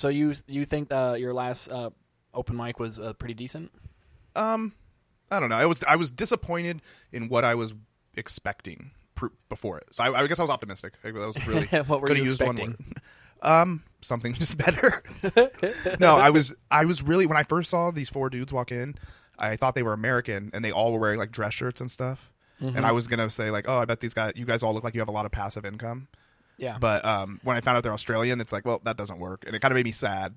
So you think your last open mic was pretty decent? I don't know. I was disappointed in what I was expecting before it. So I guess I was optimistic. I was really what were you expecting? Something just better. No, I was really, when I first saw these 4 dudes walk in, I thought they were American, and they all were wearing like dress shirts and stuff. Mm-hmm. And I was gonna say like, oh, I bet you guys all look like you have a lot of passive income. Yeah. But when I found out they're Australian, it's like, well, that doesn't work, and it kind of made me sad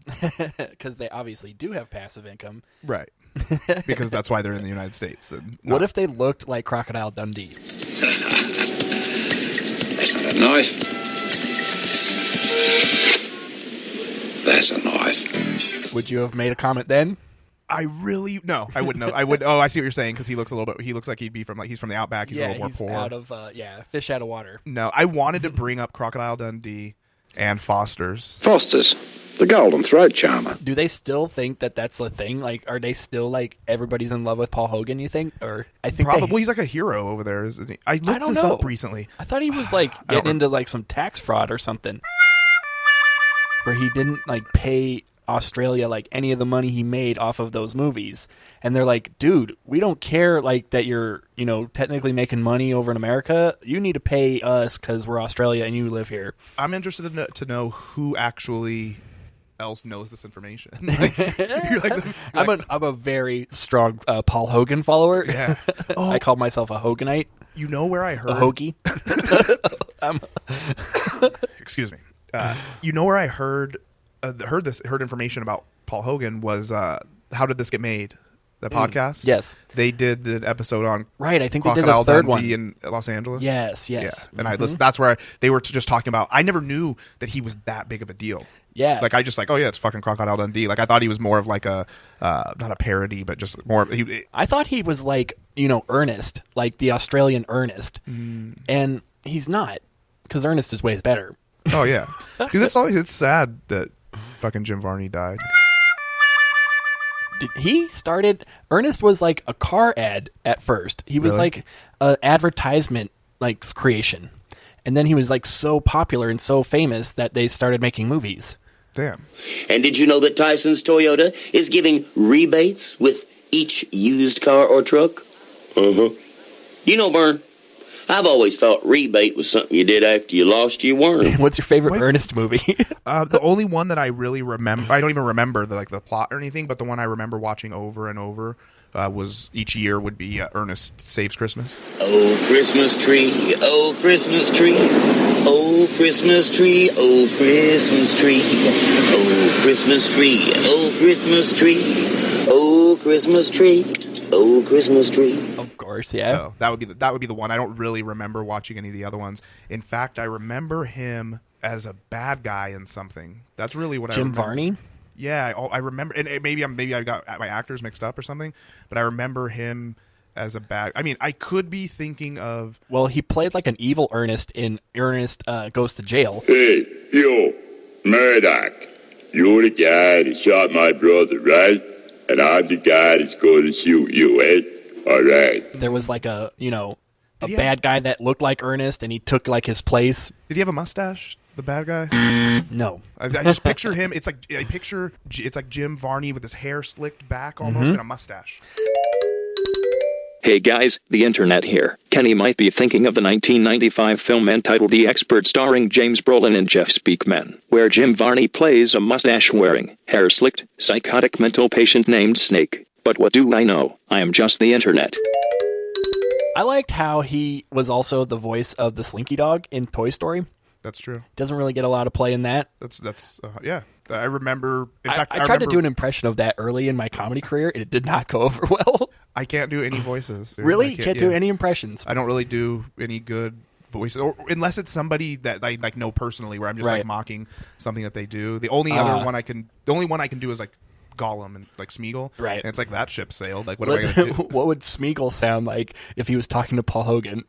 because they obviously do have passive income, right? Because that's why they're in the United States. And what if they looked like Crocodile Dundee? That's not a knife. That's a knife. Would you have made a comment then? I wouldn't know. I would. Oh, I see what you're saying, because he looks like he'd be from he's from the outback. He's a little more poor. Out of fish out of water. No, I wanted to bring up Crocodile Dundee and Foster's. The golden throat charmer. Do they still think that that's a thing? Like, are they still like everybody's in love with Paul Hogan? You think, or I think probably he's like a hero over there, isn't he? I looked this up recently. I thought he was like getting into like some tax fraud or something, where he didn't like pay Australia like any of the money he made off of those movies, and they're like, dude, we don't care like that you're technically making money over in America. You need to pay us because we're Australia and you live here. I'm interested to know who actually else knows this information. I'm a very strong Paul Hogan follower. Yeah. I call myself a Hoganite. You know where I heard a Hoagie? Excuse me. You know where I heard information about Paul Hogan was How Did This Get Made? The podcast. Yes, they did an episode on I think Crocodile they did the third Dundee one in Los Angeles. Yes. Yeah. And I listened. That's where they were just talking about. I never knew that he was that big of a deal. Yeah, like I just like, oh yeah, it's fucking Crocodile Dundee. Like I thought he was more of like a not a parody, but just more. I thought he was like Ernest, like the Australian Ernest, and he's not, because Ernest is way better. Oh yeah, because it's sad that fucking Jim Varney died. Ernest was like a car ad at first. He was Really? like an advertisement like creation, and then he was like so popular and so famous that they started making movies. Damn. And did you know that Tyson's Toyota is giving rebates with each used car or truck? Bern, I've always thought rebate was something you did after you lost your worm. What's your favorite Ernest movie? The only one that I really remember, I don't even remember the plot or anything, but the one I remember watching over and over was each year would be Ernest Saves Christmas. Oh, Christmas tree, oh, Christmas tree, oh, Christmas tree, oh, Christmas tree, oh, Christmas tree, oh, Christmas tree, oh, Christmas tree, oh, Christmas tree. Of course, yeah. So that would be the one. I don't really remember watching any of the other ones. In fact, I remember him as a bad guy in something. That's really what I remember. Jim Varney? Yeah, I remember, and maybe I got my actors mixed up or something, but I remember him as a bad. I mean, I could be thinking of. Well, he played like an evil Ernest in Ernest Goes to Jail. Hey, yo, Murdoch, you're the guy that shot my brother, right? And I'm the guy that's going to shoot you, eh? All right. There was like a bad guy that looked like Ernest, and he took like his place. Did he have a mustache? The bad guy? No. I just picture him. It's like it's like Jim Varney with his hair slicked back almost and a mustache. Hey guys, the internet here. Kenny might be thinking of the 1995 film entitled The Expert, starring James Brolin and Jeff Speakman, where Jim Varney plays a mustache-wearing, hair-slicked, psychotic mental patient named Snake. But what do I know? I am just the internet. I liked how he was also the voice of the Slinky Dog in Toy Story. That's true. Doesn't really get a lot of play in that. That's yeah. I remember. In fact, I tried to do an impression of that early in my comedy career, and it did not go over well. I can't do any voices. Dude. Really? You can't do any impressions? I don't really do any good voices, or unless it's somebody that I like know personally, where I'm just like mocking something that they do. The only one I can do is like Gollum and like Smeagol. Right. And it's like that ship sailed. Like, what am I gonna do? What would Smeagol sound like if he was talking to Paul Hogan?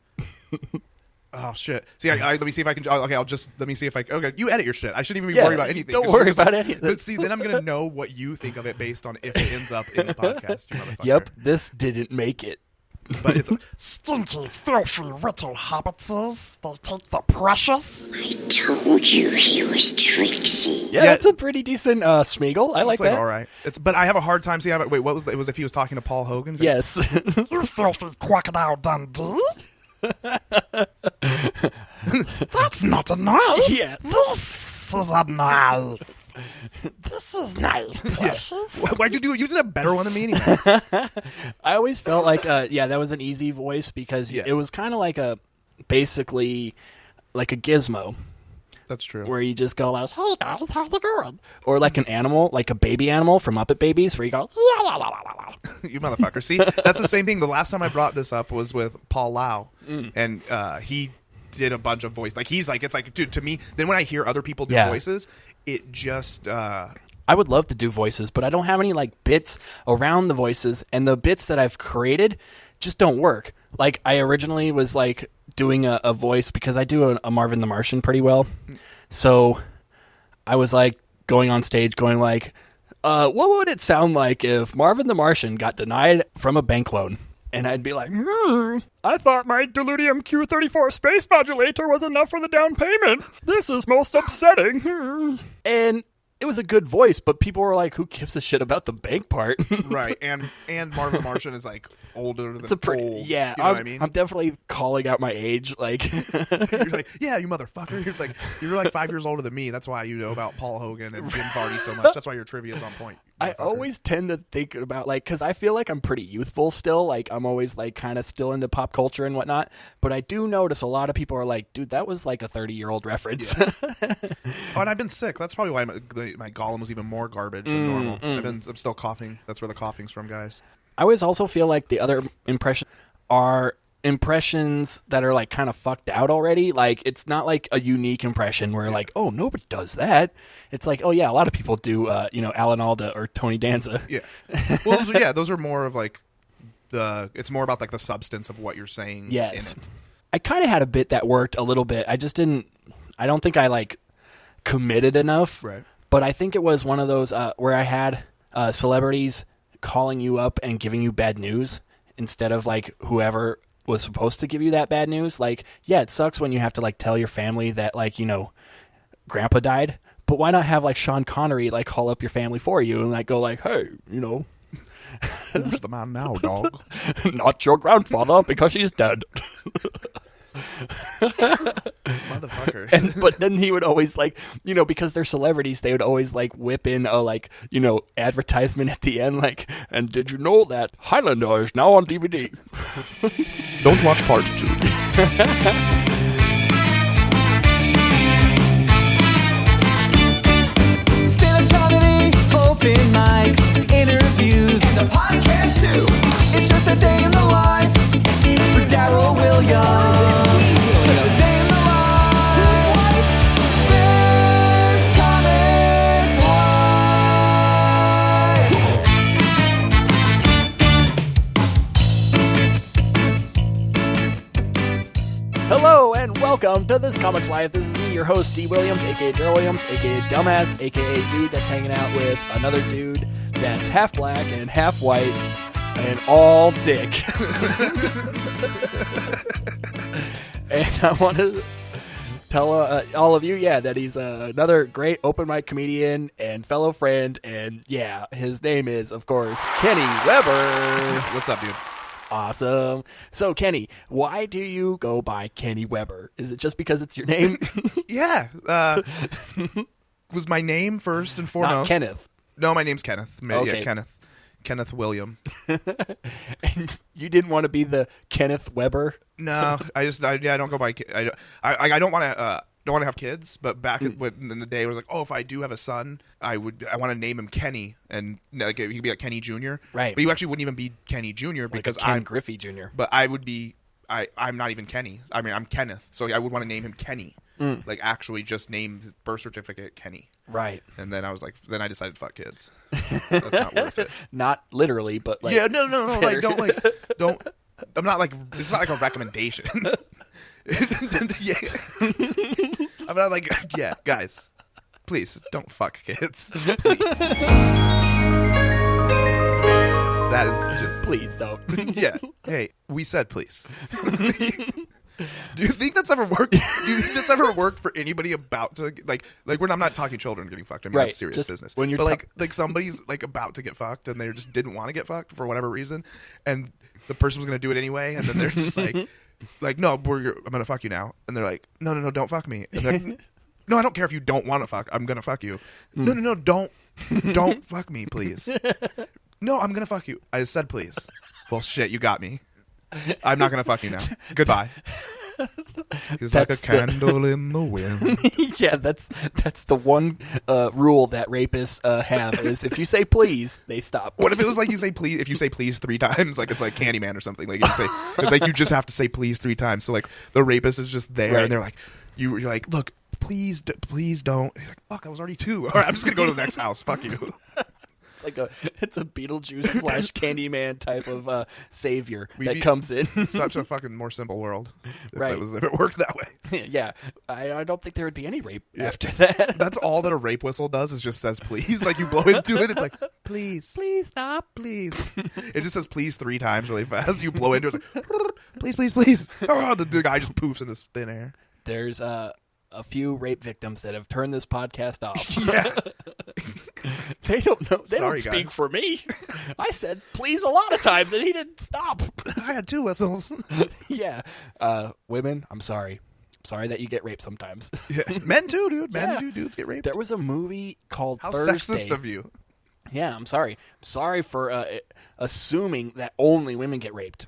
Oh shit! See, let me see if I can. Okay, let me see if I. Okay, you edit your shit. I shouldn't even be worried about anything. Don't worry about anything. But see, then I'm gonna know what you think of it based on if it ends up in the podcast. You motherfucker. Yep, this didn't make it. But it's Stinky, filthy little hobbitses. They take the precious. I told you he was tricksy. Yeah, that's a pretty decent Smeagol. I like that. all right. But I have a hard time seeing. Wait, what was it? Was if he was talking to Paul Hogan? Yes. You filthy crocodile Dundee. That's not a knife. Yeah. This is a knife. This is knife, precious. Why'd you do it? You did a better one than me anyway. I always felt like, that was an easy voice because it was kind of like basically like a gizmo. That's true. Where you just go like, hey guys, how's it going? Or like an animal, like a baby animal from Muppet Babies, where you go, la, la, la, la, la. You motherfucker. See, that's the same thing. The last time I brought this up was with Paul Lau, and he did a bunch of voice. Like he's like, it's like, dude, to me. Then when I hear other people do voices, it just. I would love to do voices, but I don't have any like bits around the voices, and the bits that I've created just don't work. Like I originally was like doing a voice because I do a Marvin the Martian pretty well, so I was like going on stage going like, what would it sound like if Marvin the Martian got denied from a bank loan? And I'd be like, I thought my Deludium Q34 space modulator was enough for the down payment. This is most upsetting. And it was a good voice, but people were like, who gives a shit about the bank part? Right. And Marvin the Martian is like older than old. Yeah. You know what I mean? I'm definitely calling out my age. Like, you're like, yeah, you motherfucker. It's like, you're like 5 years older than me. That's why you know about Paul Hogan and Jim Varney so much. That's why your trivia is on point. I always tend to think about like, because I feel like I'm pretty youthful still. Like I'm always like kind of still into pop culture and whatnot. But I do notice a lot of people are like, dude, that was like a 30-year-old reference. Yeah. Oh, and I've been sick. That's probably why my Gollum was even more garbage than normal. I'm still coughing. That's where the coughing's from, guys. I always also feel like the other impressions are impressions that are like kind of fucked out already. Like it's not like a unique impression where like, oh, nobody does that. It's like, oh yeah, a lot of people do Alan Alda or Tony Danza. Yeah. Well, those are more of like it's more about like the substance of what you're saying in it. I kind of had a bit that worked a little bit. I don't think I like committed enough. Right. But I think it was one of those where I had celebrities calling you up and giving you bad news instead of like whoever was supposed to give you that bad news. Like, yeah, it sucks when you have to like tell your family that like, grandpa died, but why not have like Sean Connery like call up your family for you and like go like, hey, who's the man now, dog? Not your grandfather because he's dead. Motherfucker. But then he would always like, because they're celebrities, they would always like whip in a like, advertisement at the end, like, and did you know that Highlander is now on DVD? Don't watch part 2. Stand-up comedy, open mics, interviews, and a podcast too. It's just a day in the life for Daryl Williams. Just a day in the life. Whose life? This comic's life. Hello and welcome to This Comics Life. This is me, your host, D. Williams, a.k.a. Daryl Williams, a.k.a. Dumbass, a.k.a. dude that's hanging out with another dude that's half black and half white and all dick. And I want to tell all of you, that he's another great open mic comedian and fellow friend. And his name is, of course, Kenny Weber. What's up, dude? Awesome. So, Kenny, why do you go by Kenny Weber? Is it just because it's your name? Yeah. Was my name first and foremost. Not Kenneth. No, my name's Kenneth. Okay. Yeah, Kenneth William. And you didn't want to be the Kenneth Weber? No, I don't go by. I don't want to have kids. But back in the day, I was like, oh, if I do have a son, I want to name him Kenny, and like he could be like Kenny Jr. Right. But he actually wouldn't even be Kenny Jr. because Ken Griffey Jr. But I would be. I'm not even Kenny. I mean, I'm Kenneth, so I would want to name him Kenny. Like actually just name the birth certificate Kenny. Right. And then I was like, then I decided fuck kids. That's not worth it. Not literally, but like no. Like don't. I'm not like it's not like a recommendation. Yeah. I'm not like guys, please don't fuck kids. Please. That is just Please don't. yeah. Hey, we said please. Do you think that's ever worked? Do you think that's ever worked for anybody about to like I'm not talking children getting fucked. I mean, Right. that's serious Just business. when you're but like somebody's like about to get fucked and they just didn't want to get fucked for whatever reason, and the person was going to do it anyway, and then they're just like no, I'm going to fuck you now, and they're like no, don't fuck me. And they're like, no, I don't care if you don't want to fuck. I'm going to fuck you. No, don't fuck me, please. No, I'm going to fuck you. I said please. Well, shit, you got me. I'm not going to fuck you now. Goodbye. He's like a candle in the wind. Yeah, that's the one rule that rapists have is if you say please, they stop. What if it was like you say please? If you say please 3 times, like it's like Candyman or something. Like you say, it's like you just have to say please 3 times. So like the rapist is just there, and they're like, you're like, look, please don't. You're like, fuck, that was already 2. All right, I'm just gonna go to the next house. Fuck you. It's a Beetlejuice / Candyman type of savior that comes in. Such a fucking more simple world if it worked that way. Yeah, I don't think there would be any rape after that. That's all that a rape whistle does is just says please. Like you blow into it, it's like please stop, please. It just says please 3 times really fast. You blow into it, it's like please. Oh, the guy just poofs in this thin air. There's a few rape victims that have turned this podcast off. Yeah. They don't know. They Sorry, don't speak guys. for me. I said please a lot of times, and he didn't stop. I had 2 whistles. Yeah. Women, I'm sorry. I'm sorry that you get raped sometimes. Yeah. Men too, dude. Dudes get raped. There was a movie called How Thursday. sexist of you. Yeah, I'm sorry. I'm sorry for assuming that only women get raped.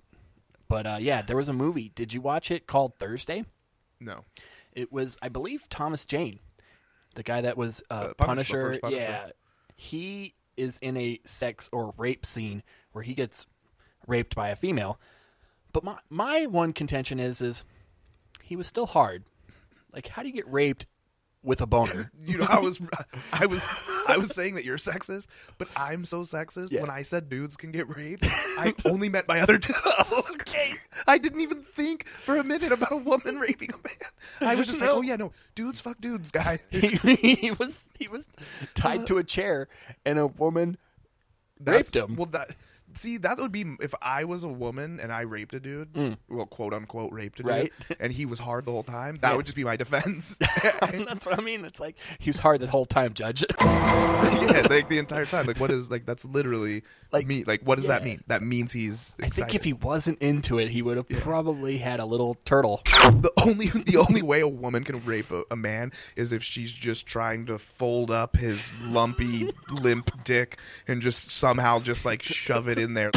But yeah, there was a movie. Did you watch it called Thursday? No. It was, I believe, Thomas Jane, the guy that was Punisher, Punisher. the first Punisher. Yeah, he is in a sex or rape scene where he gets raped by a female. But my one contention is he was still hard. Like, how do you get raped with a boner? You know, I was saying that you're sexist, but I'm so sexist. When I said dudes can get raped, I only meant by other dudes. Okay. I didn't even think for a minute about a woman raping a man. I was just like, oh yeah, no, dudes fuck dudes, guy. He was tied to a chair, and a woman raped him. Well, that would be if I was a woman and I raped a dude, well, quote unquote raped a dude, Right. and he was hard the whole time. That would just be my defense. That's what I mean. It's like he was hard the whole time, Judge. Yeah, like the entire time. Like, what is like? That's literally like me. Like, what does that mean? That means he's excited. I think if he wasn't into it, he would have probably had a little turtle. The only way a woman can rape a man is if she's just trying to fold up his lumpy, limp dick and just somehow just like shove it in there.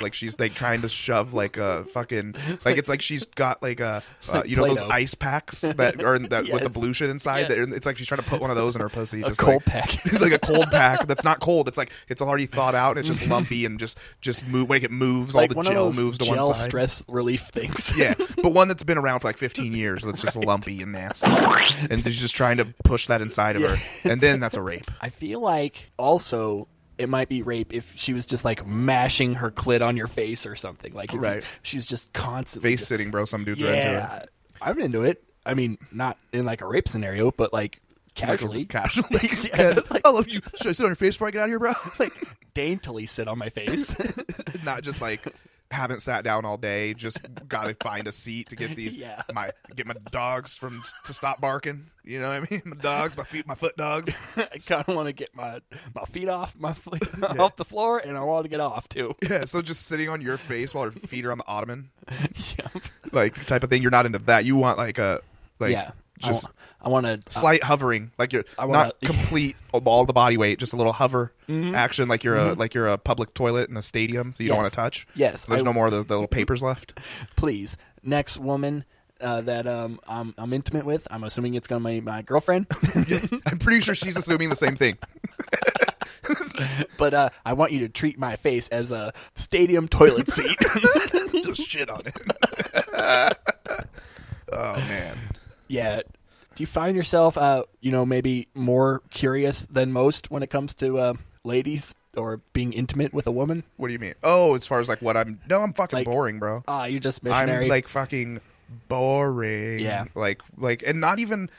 Like she's like trying to shove like a fucking like it's like she's got like a you know those ice packs that are with the blue shit inside. That it's like she's trying to put one of those in her pussy. A cold pack. Like a cold pack that's not cold. It's like it's already thawed out and it's just lumpy and just move. Like it moves, Like all the one gel of those moves to gel one side. stress relief things. Yeah, but one that's been around for like 15 years that's just lumpy and nasty. And she's just trying to push that inside of her. And then that's a rape. I feel like also it might be rape if she was just like mashing her clit on your face or something. Like if she was just constantly Face sitting, bro. Some dudes are into it. I'm into it. I mean, not in like a rape scenario, but like casually. Casually. Like, I love you. Should I sit on your face before I get out of here, bro? Like daintily sit on my face. Not just like haven't sat down all day, just gotta find a seat to get these get my dogs to stop barking. You know what I mean? My dogs, my foot dogs. I kind of want to get my feet off off the floor, and I want to get off too. Yeah, so just sitting on your face while her feet are on the ottoman, like type of thing. You're not into that. You want like a just I want to slight hovering, like you're not complete all the body weight, just a little hover action, like you're a public toilet in a stadium that you don't want to touch. Yes, so there's no more of the little papers left. Please, next woman that I'm intimate with. I'm assuming it's gonna be my girlfriend. I'm pretty sure she's assuming the same thing. But I want you to treat my face as a stadium toilet seat. Just shit on it. Oh man. Yeah. Do you find yourself, maybe more curious than most when it comes to ladies or being intimate with a woman? What do you mean? Oh, as far as like what I'm fucking boring, bro. You're just missionary. I'm like fucking boring. Yeah. Like, and not even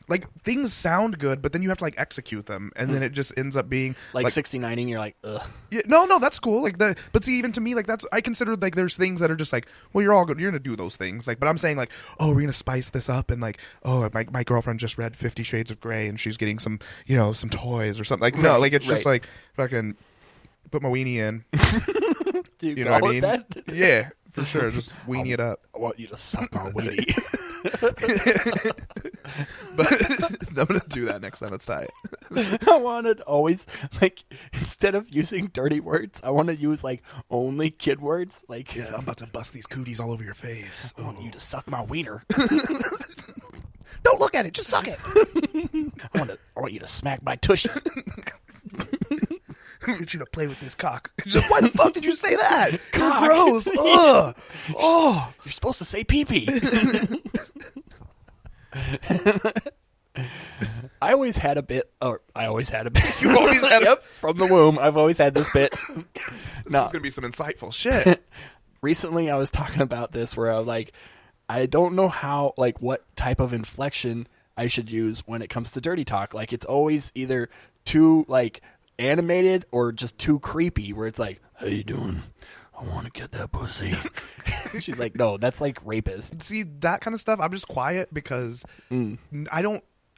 like things sound good, but then you have to like execute them, and then it just ends up being like 69ing. You're like, ugh. Yeah, no, that's cool. Like but see, even to me, like I consider like there's things that are just like, well, you're gonna do those things. Like, but I'm saying like, oh, we're gonna spice this up, and like, oh, my girlfriend just read 50 Shades of Grey, and she's getting some some toys or something. Like, no, like it's just like fucking put my weenie in. Do you know what I mean? That? Yeah, for sure. Just weenie it up. I want you to suck my weenie. But I'm gonna do that next time. It's tight. I want to always like instead of using dirty words, I want to use like only kid words. Like, yeah, I'm about to bust these cooties all over your face. I want you to suck my wiener. Don't look at it. Just suck it. I want you to smack my tushy. I want you to play with this cock. Like, why the fuck did you say that? Cock. You're gross. Ugh. Oh. You're supposed to say pee-pee. I always had a bit. You always had a from the womb. I've always had this bit. This is gonna be some insightful shit. Recently, I was talking about this where I was like, I don't know how, like, what type of inflection I should use when it comes to dirty talk. Like, it's always either too like animated or just too creepy. Where it's like, "How you doing? I want to get that pussy." She's like, no, that's like rapist. See, that kind of stuff, I'm just quiet because I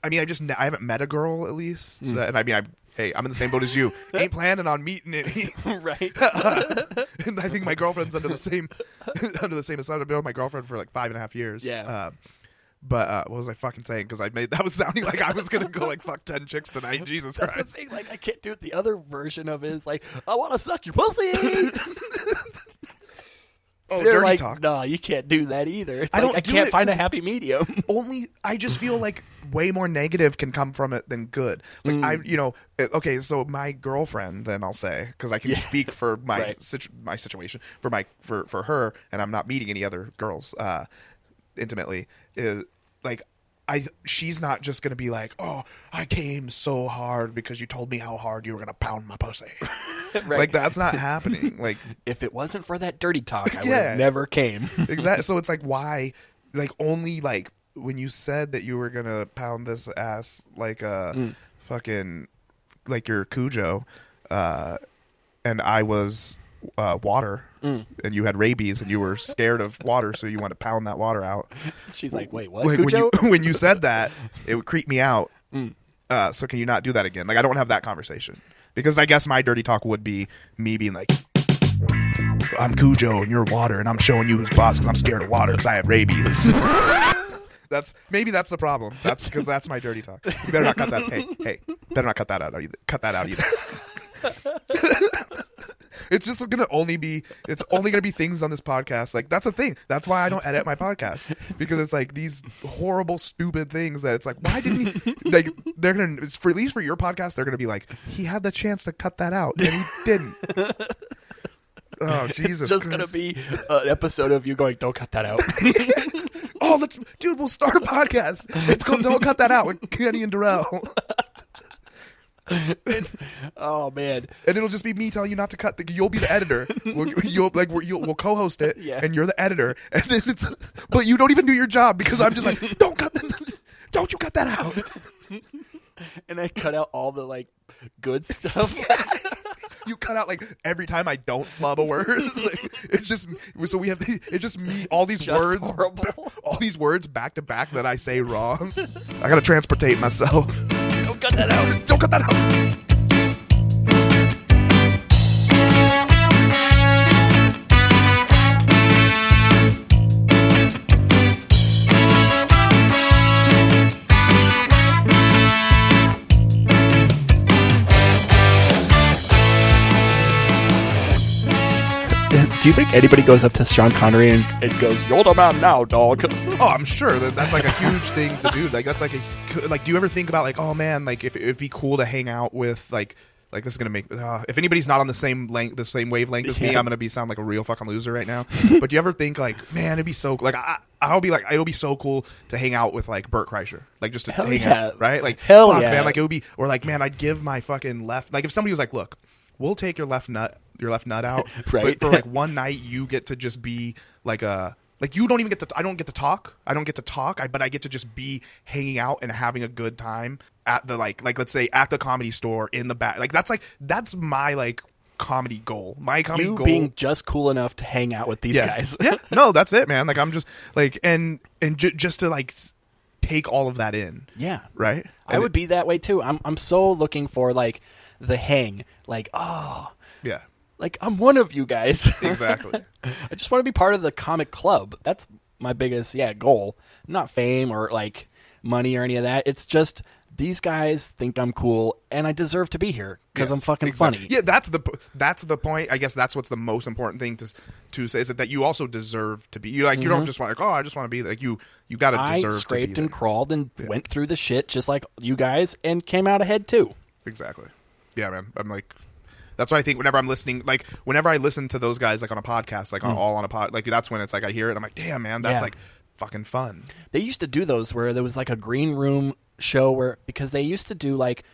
haven't met a girl at least. And I'm in the same boat as you. Ain't planning on meeting any. Right. And I think my girlfriend's under the same assignment. I've been with my girlfriend for like 5.5 years. Yeah. But what was I fucking saying? Because that was sounding like I was gonna go like fuck 10 chicks tonight. Jesus Christ! That's the thing. Like, I can't do it. The other version of it is like, I want to suck your pussy. Oh, they're dirty like, talk. no, you can't do that either. It's I like, don't I do can't it find a 'cause happy medium. I just feel like way more negative can come from it than good. Like okay, so my girlfriend, then I'll say, because I can speak for my my situation for her, and I'm not meeting any other girls intimately. Is like she's not just gonna be like, oh, I came so hard because you told me how hard you were gonna pound my pussy. Right. Like, that's not happening. Like, if it wasn't for that dirty talk, I would have never came. Exactly. So it's like, why? Like, only like when you said that you were gonna pound this ass like a fucking like your Cujo, and I was water, and you had rabies, and you were scared of water, so you want to pound that water out. She's like, wait, what? Like, Cujo? when you said that, it would creep me out. So can you not do that again? Like, I don't want to have that conversation. Because I guess my dirty talk would be me being like, I'm Cujo and you're water, and I'm showing you who's boss because I'm scared of water because I have rabies. That's the problem. That's because that's my dirty talk. You better not cut that. Hey, better not cut that out either. Cut that out either. It's just gonna only be things on this podcast. Like, that's the thing. That's why I don't edit my podcast, because it's like these horrible, stupid things that it's like, why didn't he? Like, they're gonna, at least for your podcast, they're gonna be like, he had the chance to cut that out and he didn't. Oh, Jesus! It's just gonna be an episode of you going, "Don't cut that out." Oh, we'll start a podcast. It's called "Don't Cut That Out" with Kenny and Daryl. Oh man! And it'll just be me telling you not to cut. You'll be the editor. We'll co-host it, and you're the editor. And then but you don't even do your job because I'm just like, don't you cut that out. And I cut out all the like good stuff. You cut out like every time I don't flub a word. Like, it's just so we have it's just me, all these just words, horrible. All these words back to back that I say wrong. I gotta transportate myself. Don't cut that out. Don't cut that out. Do you think anybody goes up to Sean Connery and goes, "You're the man now, dog"? Oh, I'm sure that's like a huge thing to do. Like, that's like do you ever think about like, oh man, like if it'd be cool to hang out with like this is gonna make if anybody's not on the same wavelength as me, I'm gonna sound like a real fucking loser right now. But do you ever think like, man, it'd be so like I'll be like, it'll be so cool to hang out with like Burt Kreischer, like just to hang out, right? Like, hell fuck, yeah, man, like it would be, or like, man, I'd give my fucking left, like if somebody was like, look, we'll take your left nut out, right? But for like one night, you get to just be like a Like you don't even get to. I don't get to talk. But I get to just be hanging out and having a good time at the like let's say at the Comedy Store in the back. Like that's my like comedy goal. My comedy goal being just cool enough to hang out with these guys. Yeah, no, that's it, man. Like I'm just like just to like take all of that in. Yeah, right. I would be that way too. I'm so looking for like the hang. Like yeah. Like, I'm one of you guys. Exactly. I just want to be part of the comic club. That's my biggest, goal. Not fame or, like, money or any of that. It's just these guys think I'm cool, and I deserve to be here because I'm fucking funny. Yeah, that's the point. I guess that's what's the most important thing to say is that you also deserve to be. You like you don't just want like, I just want to be like you got to deserve to be. I scraped and crawled and went through the shit just like you guys and came out ahead too. Exactly. Yeah, man. I'm like... That's what I think whenever I'm listening, like whenever I listen to those guys like on a podcast, like all on a pod, like that's when it's like I hear it. I'm like, damn, man, that's like fucking fun. They used to do those where there was like a green room show because they used to do like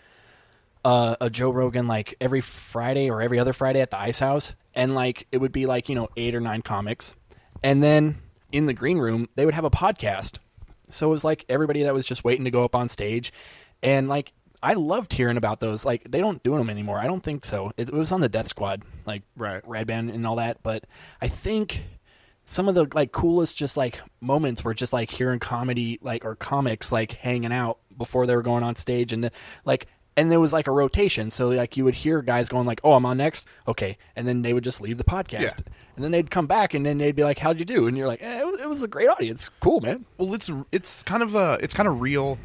a Joe Rogan like every Friday or every other Friday at the Ice House, and like it would be like 8 or 9 comics, and then in the green room they would have a podcast. So it was like everybody that was just waiting to go up on stage, and like. I loved hearing about those. Like, they don't do them anymore. I don't think so. It was on the Death Squad, like Red Band and all that. But I think some of the like coolest just like moments were just like hearing comedy like or comics like hanging out before they were going on stage, and and there was like a rotation. So like you would hear guys going like, "Oh, I'm on next, okay," and then they would just leave the podcast, and then they'd come back, and then they'd be like, "How'd you do?" And you're like, "It was a great audience, cool, man." Well, it's kind of real.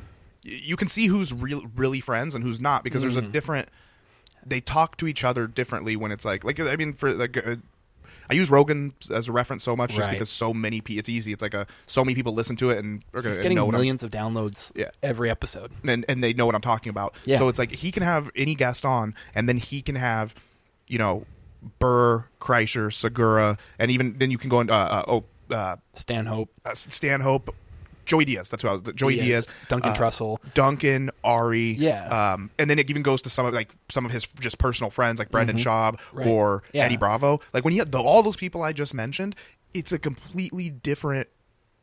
You can see who's really friends and who's not because there's a different. They talk to each other differently when it's like I mean for like I use Rogan as a reference so much just because so many people. It's easy. It's like so many people listen to it and are going to getting millions of downloads. Every episode, and they know what I'm talking about. Yeah. So it's like he can have any guest on, and then he can have Burr, Kreischer, Segura, and even then you can go into Stanhope. Joey Diaz, that's who I was. Joey Diaz, Duncan Trussell, Duncan, Ari, and then it even goes to some of his just personal friends like Brendan Schaub or Eddie Bravo. Like when he had all those people I just mentioned, it's a completely different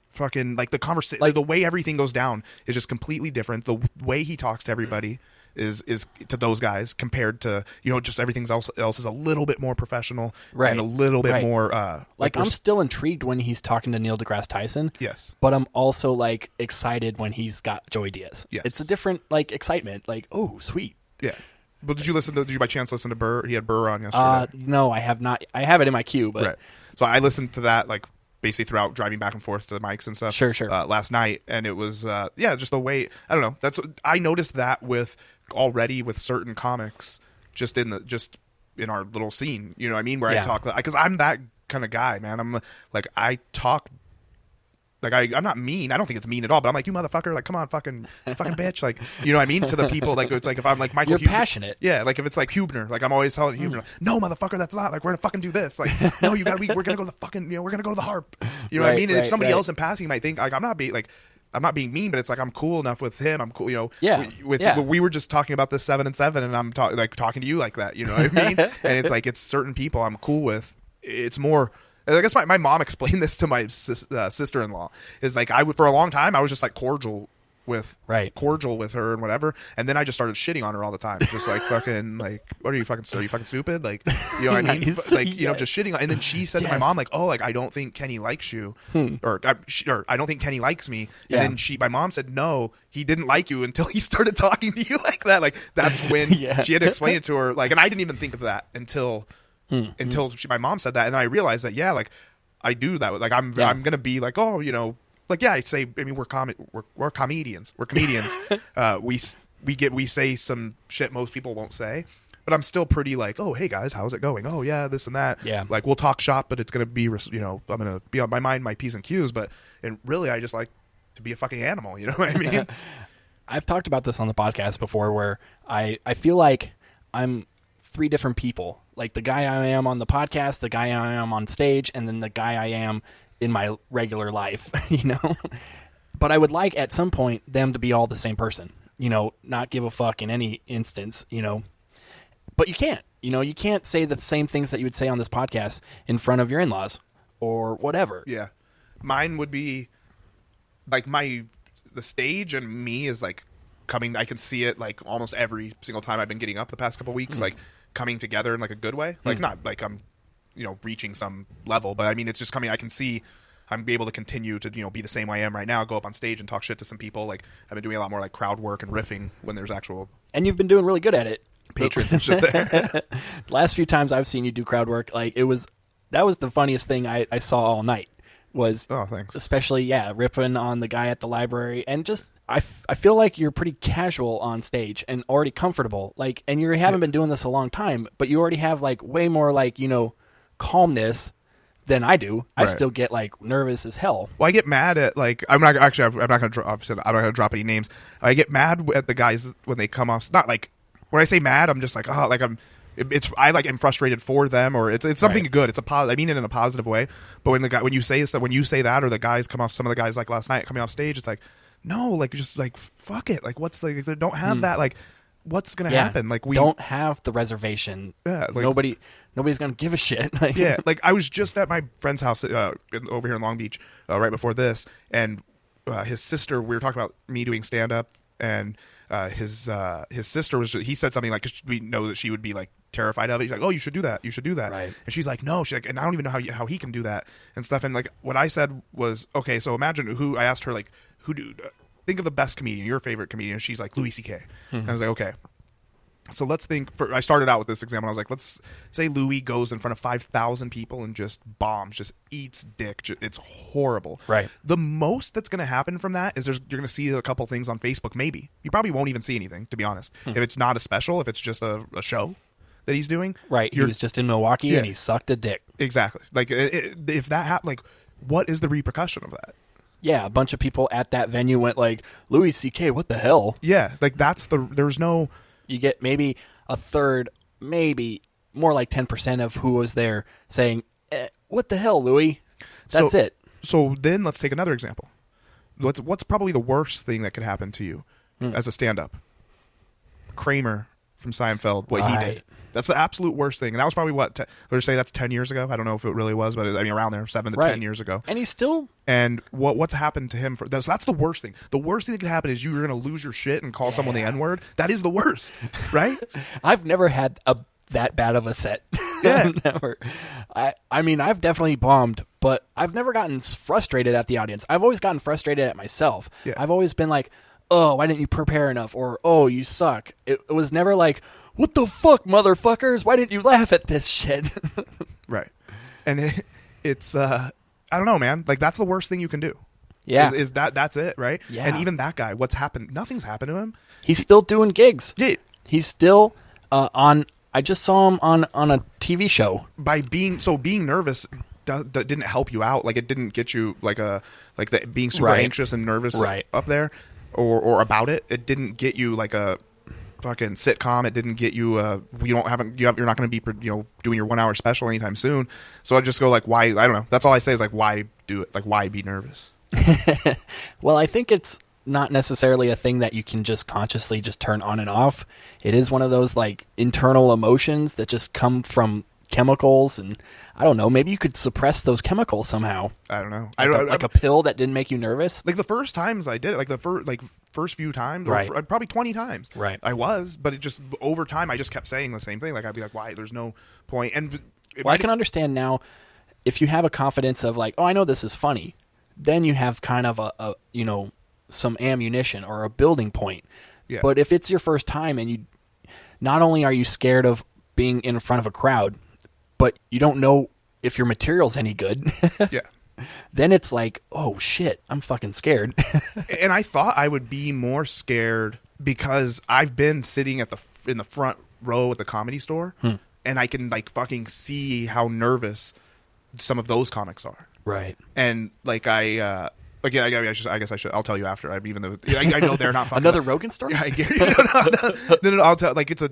fucking like the conversation, like the way everything goes down is just completely different. The way he talks to everybody is to those guys compared to just everything else is a little bit more professional and a little bit more like I'm still intrigued when he's talking to Neil deGrasse Tyson, but I'm also like excited when he's got Joey Diaz. It's a different like excitement, like oh sweet. But did you by chance listen to Burr? He had Burr on yesterday. No, I have not. I have it in my queue, but so I listened to that like basically throughout driving back and forth to the mics and stuff. Sure. Last night, and it was just the way I don't know. I noticed that with certain comics just in our little scene. You know what I mean? Where I talk because I'm that kind of guy, man. I'm like I talk. Like I'm not mean. I don't think it's mean at all. But I'm like, you motherfucker. Like, come on, fucking bitch. Like, you know what I mean? To the people, like it's like if I'm like Michael, you're passionate. Yeah. Like if it's like Hubner, like I'm always telling Hubner, like, no, motherfucker, that's not. Like we're gonna fucking do this. Like, no, we're gonna go to the fucking, we're gonna go to the harp. You know what I mean? And if somebody else in passing might think like I'm not being mean, but it's like I'm cool enough with him. I'm cool, we were just talking about this 7 and 7, and I'm talking to you like that. You know what I mean? And it's like it's certain people I'm cool with. It's more. I guess my mom explained this to my sister-in-law. Is like for a long time I was just like cordial with her and whatever, and then I just started shitting on her all the time, just like fucking like, what are you fucking stupid? Like, you know what I mean? Like just shitting on. And then she said to my mom like, oh, like I don't think Kenny likes you, or I don't think Kenny likes me. And then my mom said no, he didn't like you until he started talking to you like that. Like that's when she had to explain it to her. Like, and I didn't even think of that until my mom said that, and then I realized that like I do that. Like I'm gonna be like, oh, like I say. I mean, we're comedians. We're comedians. we say some shit most people won't say, but I'm still pretty like, oh, hey guys, how's it going? Oh yeah, this and that. Yeah. Like we'll talk shop, but it's gonna be I'm gonna be on my mind, my P's and Q's. But and really, I just like to be a fucking animal. You know what I mean? I've talked about this on the podcast before, where I feel like I'm 3 different people. Like the guy I am on the podcast, the guy I am on stage, and then the guy I am in my regular life, But I would like at some point them to be all the same person, not give a fuck in any instance, But you can't, you can't say the same things that you would say on this podcast in front of your in-laws or whatever. Yeah. Mine would be like the stage and me is like coming. I can see it like almost every single time I've been getting up the past couple weeks, like coming together in like a good way. Like not like I'm, reaching some level, but I mean it's just coming. I can see I'm be able to continue to be the same way I am right now. Go up on stage and talk shit to some people. Like I've been doing a lot more like crowd work and riffing when there's actual. And you've been doing really good at it. Patrons and shit there. Last few times I've seen you do crowd work, like that was the funniest thing I saw all night. Was thanks. Especially ripping on the guy at the library, and just I feel like you're pretty casual on stage and already comfortable. Like, and you haven't been doing this a long time, but you already have like way more like calmness than I do. Right. I still get like nervous as hell. Well, I get mad at like I'm not going to drop any names. I get mad at the guys when they come off. Not like when I say mad, I'm just like I am frustrated for them, or it's something good. It's I mean it in a positive way. But when you say that, or the guys come off, some of the guys like last night coming off stage, it's like no, like just like fuck it, like what's like they don't have that like. What's gonna happen? Like we don't have the reservation. Yeah, like, nobody's gonna give a shit. Like, yeah, like I was just at my friend's house over here in Long Beach right before this, and his sister. We were talking about me doing stand up, and his sister he said something like, 'cause we know that she would be like terrified of it. He's like, oh, you should do that. You should do that. Right. And she's like, no. She's like, and I don't even know how he can do that and stuff. And like what I said was, okay, so imagine I asked her like, think of the best comedian, your favorite comedian. She's like Louis C.K. And I was like, okay. So let's think. I started out with this example. I was like, let's say Louis goes in front of 5,000 people and just bombs, just eats dick. It's horrible. Right. The most that's going to happen from that is you're going to see a couple things on Facebook. Maybe you probably won't even see anything, to be honest. If it's not a special, if it's just a show that he's doing. Right. He was just in Milwaukee and he sucked a dick. Exactly. Like if that happened, like what is the repercussion of that? Yeah, a bunch of people at that venue went like, Louis C.K., what the hell? Yeah, like there's no... You get maybe a third, maybe more like 10% of who was there saying, what the hell, Louis? That's it. So then let's take another example. What's probably the worst thing that could happen to you as a stand-up? Kramer from Seinfeld, what he did. That's the absolute worst thing. And that was probably let's say that's 10 years ago. I don't know if it really was, but I mean around there, 7 to 10 years ago. And he's still... And what's happened to him? So that's the worst thing. The worst thing that could happen is you're going to lose your shit and call someone the N-word. That is the worst, right? I've never had that bad of a set. Yeah. Never. I mean, I've definitely bombed, but I've never gotten frustrated at the audience. I've always gotten frustrated at myself. Yeah. I've always been like, oh, why didn't you prepare enough? Or, oh, you suck. It was never like... What the fuck, motherfuckers? Why didn't you laugh at this shit? Right. And it's I don't know, man. Like that's the worst thing you can do. Yeah. Is that's it, right? Yeah. And even that guy, what's happened? Nothing's happened to him. He's still doing gigs. Yeah. He's still on. I just saw him on a TV show. By being nervous didn't help you out. Like it didn't get you being super anxious and nervous up there or about it. It didn't get you like a fucking sitcom. It didn't get you you're not going to be doing your 1 hour special anytime soon. So I just go like, why? I don't know. That's all I say is like, why do it? Like, why be nervous? Well, I think it's not necessarily a thing that you can just consciously just turn on and off. It is one of those like internal emotions that just come from chemicals, and I don't know, maybe you could suppress those chemicals somehow. I don't know. Like a pill that didn't make you nervous. Like the first times I did it, like the first few times, or probably 20 times. Right. I was, but it just over time I just kept saying the same thing. Like I'd be like, why? There's no point. And I can understand now if you have a confidence of like, oh, I know this is funny, then you have kind of a some ammunition or a building point. Yeah. But if it's your first time and you not only are you scared of being in front of a crowd, but you don't know if your material's any good. Yeah. Then it's like, oh shit, I'm fucking scared. And I thought I would be more scared because I've been sitting in the front row at the Comedy Store, and I can like fucking see how nervous some of those comics are. Right. And like I guess I should. I'll tell you after. Even though I know they're not fucking another Rogan story. Yeah, I get it. No. I'll tell. Like it's a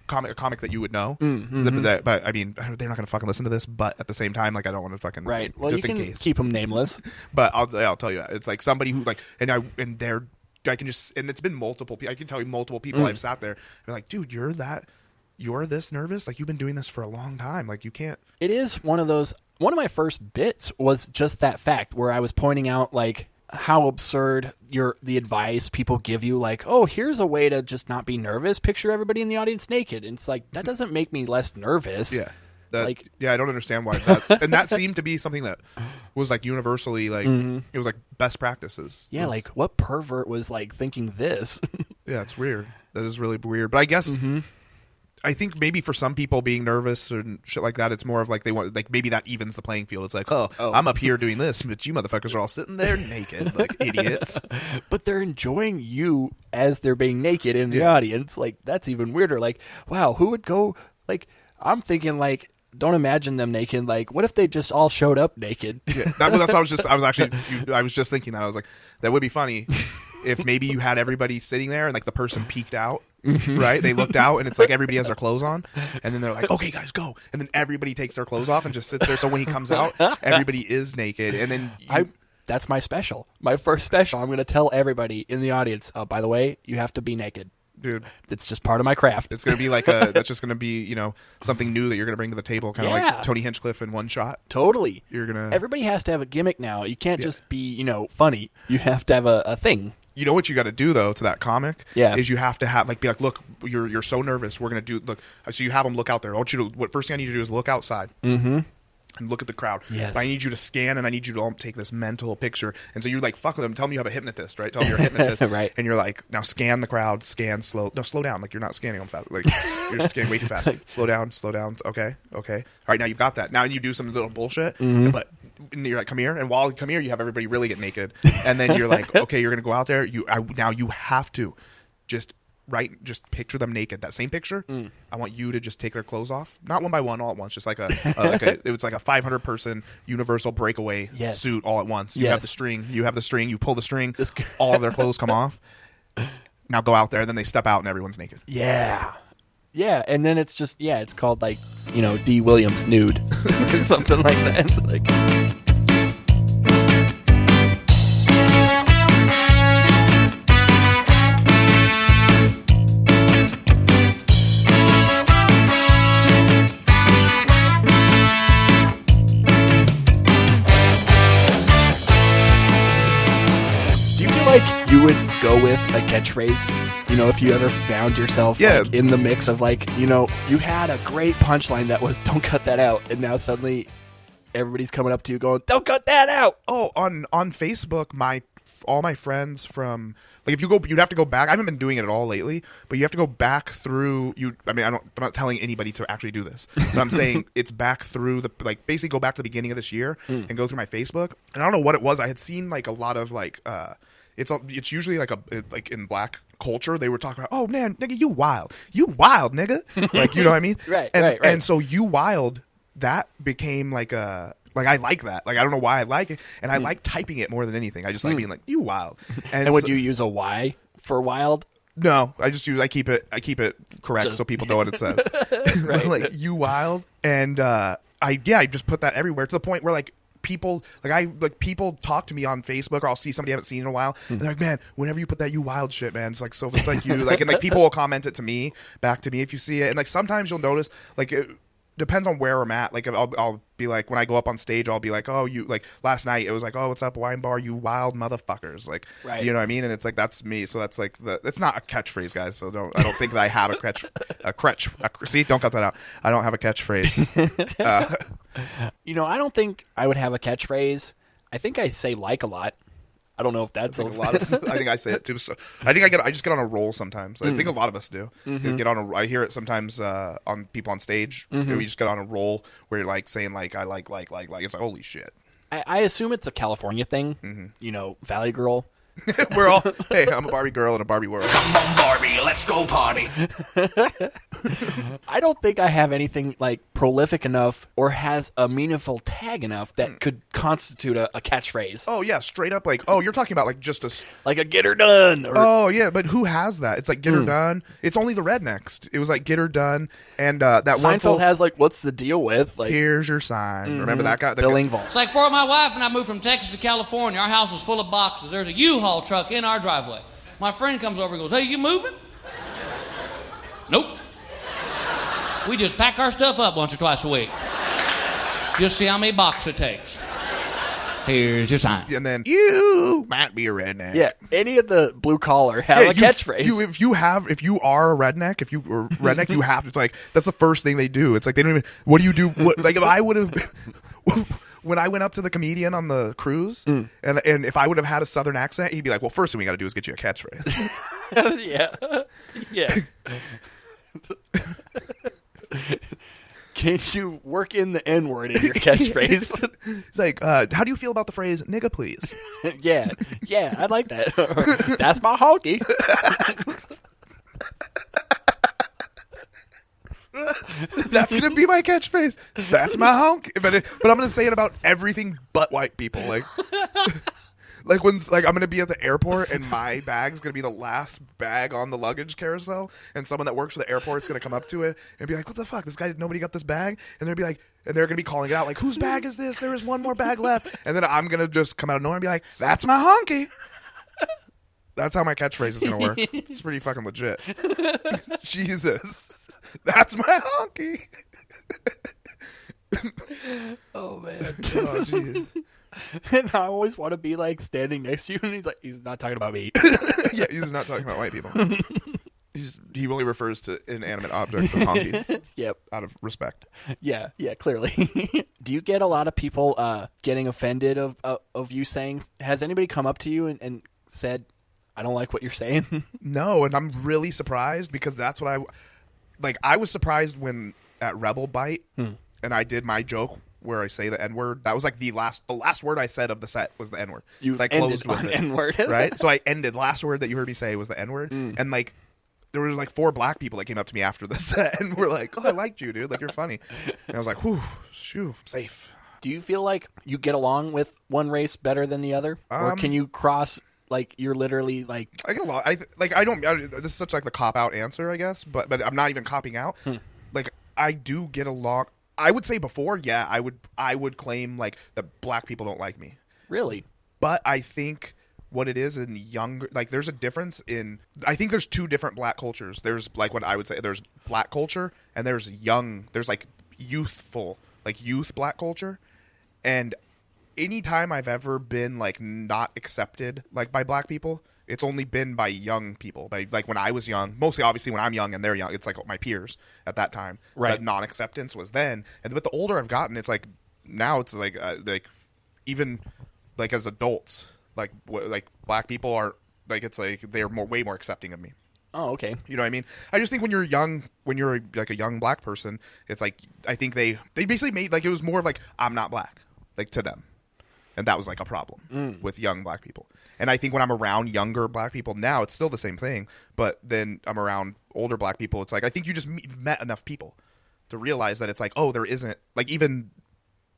comic that you would know. But I mean, they're not gonna fucking listen to this. But at the same time, like I don't want to fucking right. Well, just you can in case keep them nameless. But I'll tell you, it's like somebody who like I can just, and it's been multiple people. I can tell you multiple people I've sat there and they're like, dude, you're this nervous? Like you've been doing this for a long time. Like you can't. It is one of those. one of my first bits was just that fact where I was pointing out like how absurd the advice people give you, like, oh, here's a way to just not be nervous. Picture everybody in the audience naked. And it's like, that doesn't make me less nervous. Yeah. Yeah, I don't understand why that. And that seemed to be something that was like universally like it was like best practices. Yeah, like what pervert was like thinking this? Yeah, it's weird. That is really weird. But I guess I think maybe for some people being nervous and shit like that, it's more of like they want like maybe that evens the playing field. It's like, oh, I'm up here doing this, but you motherfuckers are all sitting there naked like idiots. But they're enjoying you as they're being naked in the audience. Like that's even weirder. Like, wow, who would go? Like, I'm thinking like, don't imagine them naked. Like, what if they just all showed up naked? Yeah, that's what I was just thinking that. I was like, that would be funny if maybe you had everybody sitting there and like the person peeked out, right? They looked out and it's like everybody has their clothes on, and then they're like, okay, guys, go. And then everybody takes their clothes off and just sits there. So when he comes out, everybody is naked. And then that's my special. My first special. I'm going to tell everybody in the audience, by the way, you have to be naked. Dude, it's just part of my craft. It's gonna be like that's just gonna be, you know, something new that you're gonna bring to the table, kind of like Tony Hinchcliffe in One Shot. Totally. Everybody has to have a gimmick now. You can't just be, you know, funny. You have to have a thing. You know what you got to do though to that comic? Yeah. Is you have to have like be like, look, you're so nervous. We're gonna do so you have them look out there. I want you to first thing I need you to do is look outside. Mm-hmm. And look at the crowd. Yes. But I need you to scan and I need you to all take this mental picture. And so you like fuck with them. Tell them you have a hypnotist, right? Tell them you're a hypnotist. Right. And you're like, now scan the crowd, scan slow. No, slow down. Like you're not scanning them fast. Like you're just scanning way too fast. Slow down. Okay. All right, now you've got that. Now you do some little bullshit. But you're like, come here. And while you come here, you have everybody really get naked. And then you're like, okay, you're going to go out there. Now you have to just picture them naked. That same picture, I want you to just take their clothes off, not one by one, all at once. Just like it was like a 500 person universal breakaway suit all at once. You have the string. You pull the string. All of their clothes come off. Now go out there, and then they step out, and everyone's naked. Yeah, and then it's just it's called like, you know, D. Williams nude, something like that. Like. You would go with a catchphrase, you know, if you ever found yourself like, in the mix of like, you know, you had a great punchline that was "don't cut that out," and now suddenly everybody's coming up to you going, "Don't cut that out." Oh, on Facebook, all my friends from like if you go, you'd have to go back. I haven't been doing it at all lately, but you have to go back through. I'm not telling anybody to actually do this, but I'm saying it's back through basically go back to the beginning of this year and go through my Facebook. And I don't know what it was. I had seen like a lot of like. It's usually like in black culture they were talking about, oh man, nigga, you wild nigga, like, you know what I mean? Right. And so you wild, that became like a like I like that, like I don't know why I like it, and I like typing it more than anything. I just like being like you wild. And would you use a Y for wild? No, I keep it correct so people know what it says. Right. Like you wild, and I just put that everywhere to the point where like. People people talk to me on Facebook, or I'll see somebody I haven't seen in a while, and they're like, man, whenever you put that you wild shit, man, it's like, so it's like you like, and like people will comment it to me back to me if you see it, and like sometimes you'll notice like it depends on where I'm at. Like I'll be like, when I go up on stage, I'll be like, oh, you like last night it was like, oh, what's up, wine bar, you wild motherfuckers, like, right. You know what I mean? And it's like that's me. So that's like it's not a catchphrase, guys. So I don't think that I have see, don't cut that out. I don't have a catchphrase. You know, I don't think I would have a catchphrase. I think I say like a lot. I don't know if that's a lot of. I think I say it too. So I think I just get on a roll sometimes. I think a lot of us do. I hear it sometimes on people on stage. We just get on a roll where you're like saying like I like. It's like holy shit. I assume it's a California thing. You know, Valley Girl. We're all, hey, I'm a Barbie girl in a Barbie world. Come on, Barbie, let's go party. I don't think I have anything like prolific enough or has a meaningful tag enough that could constitute a catchphrase. Oh yeah, straight up like, oh, you're talking about like just like a get her done. Or, oh yeah, but who has that? It's like get her done. It's only the Rednecks. It was like get her done, and that Seinfeld has like what's the deal with? Like, here's your sign. Remember that guy? Bill Engvall. It's like before my wife and I moved from Texas to California. Our house was full of boxes. There's a U-Haul truck in our driveway. My friend comes over and goes, hey, you moving? Nope. We just pack our stuff up once or twice a week. Just see how many box it takes. Here's your sign. And then you might be a redneck. Yeah, any of the blue collar have a catchphrase. If you are a redneck, you have to. It's like that's the first thing they do. It's like they don't even. What do you do? Like if I would have. When I went up to the comedian on the cruise, and if I would have had a southern accent, he'd be like, "Well, first thing we got to do is get you a catchphrase." yeah. Can you work in the N-word in your catchphrase? It's like, how do you feel about the phrase "nigga, please"? yeah, I like that. That's my honky. That's gonna be my catchphrase. That's my honk. But I'm gonna say it about everything but white people. Like when I'm gonna be at the airport and my bag's gonna be the last bag on the luggage carousel, and someone that works for the airport's gonna come up to it and be like, "What the fuck? Nobody got this bag?" And they'll be like, and they're gonna be calling it out like, "Whose bag is this? There is one more bag left." And then I'm gonna just come out of nowhere and be like, "That's my honky." That's how my catchphrase is gonna work. It's pretty fucking legit. Jesus, that's my honky. Oh man. Oh jeez. And I always want to be like standing next to you, and he's not talking about me. Yeah, he's not talking about white people. He only refers to inanimate objects as honkies. Yep. Out of respect. Yeah, clearly. Do you get a lot of people getting offended of you saying? Has anybody come up to you and said, "I don't like what you're saying"? No, and I'm really surprised because that's what I was surprised when at Rebel Bite, and I did my joke where I say the N-word. That was like the last word I said of the set was the N-word. You I closed with on it, N-word. right? So I ended. Last word that you heard me say was the N-word, and like there was like 4 black people that came up to me after the set and were like, "Oh, I liked you, dude. Like you're funny." And I was like, "Whew, shoo, I'm safe." Do you feel like you get along with one race better than the other, or can you cross? Like you're literally like I get a lot. This is such like the cop out answer, I guess, but I'm not even copping out. Like I do get along. I would say before, yeah, I would claim like that black people don't like me. Really? But I think what it is in younger, like there's a difference in. I think there's 2 different black cultures. There's like what I would say. There's black culture and there's young. There's like youthful, like youth black culture, and anytime I've ever been like not accepted like by black people, it's only been by young people. By like when I was young, mostly obviously when I'm young and they're young, it's like my peers at that time. Right. That non-acceptance was then, but the older I've gotten, it's like now it's like even like as adults, like black people are like it's like they're way more accepting of me. Oh, okay. You know what I mean? I just think when you're young, when you're like a young black person, it's like I think they basically made like it was more of like I'm not black like to them. And that was like a problem with young black people. And I think when I'm around younger black people now, it's still the same thing. But then I'm around older black people. It's like I think you just met enough people to realize that it's like, oh, there isn't like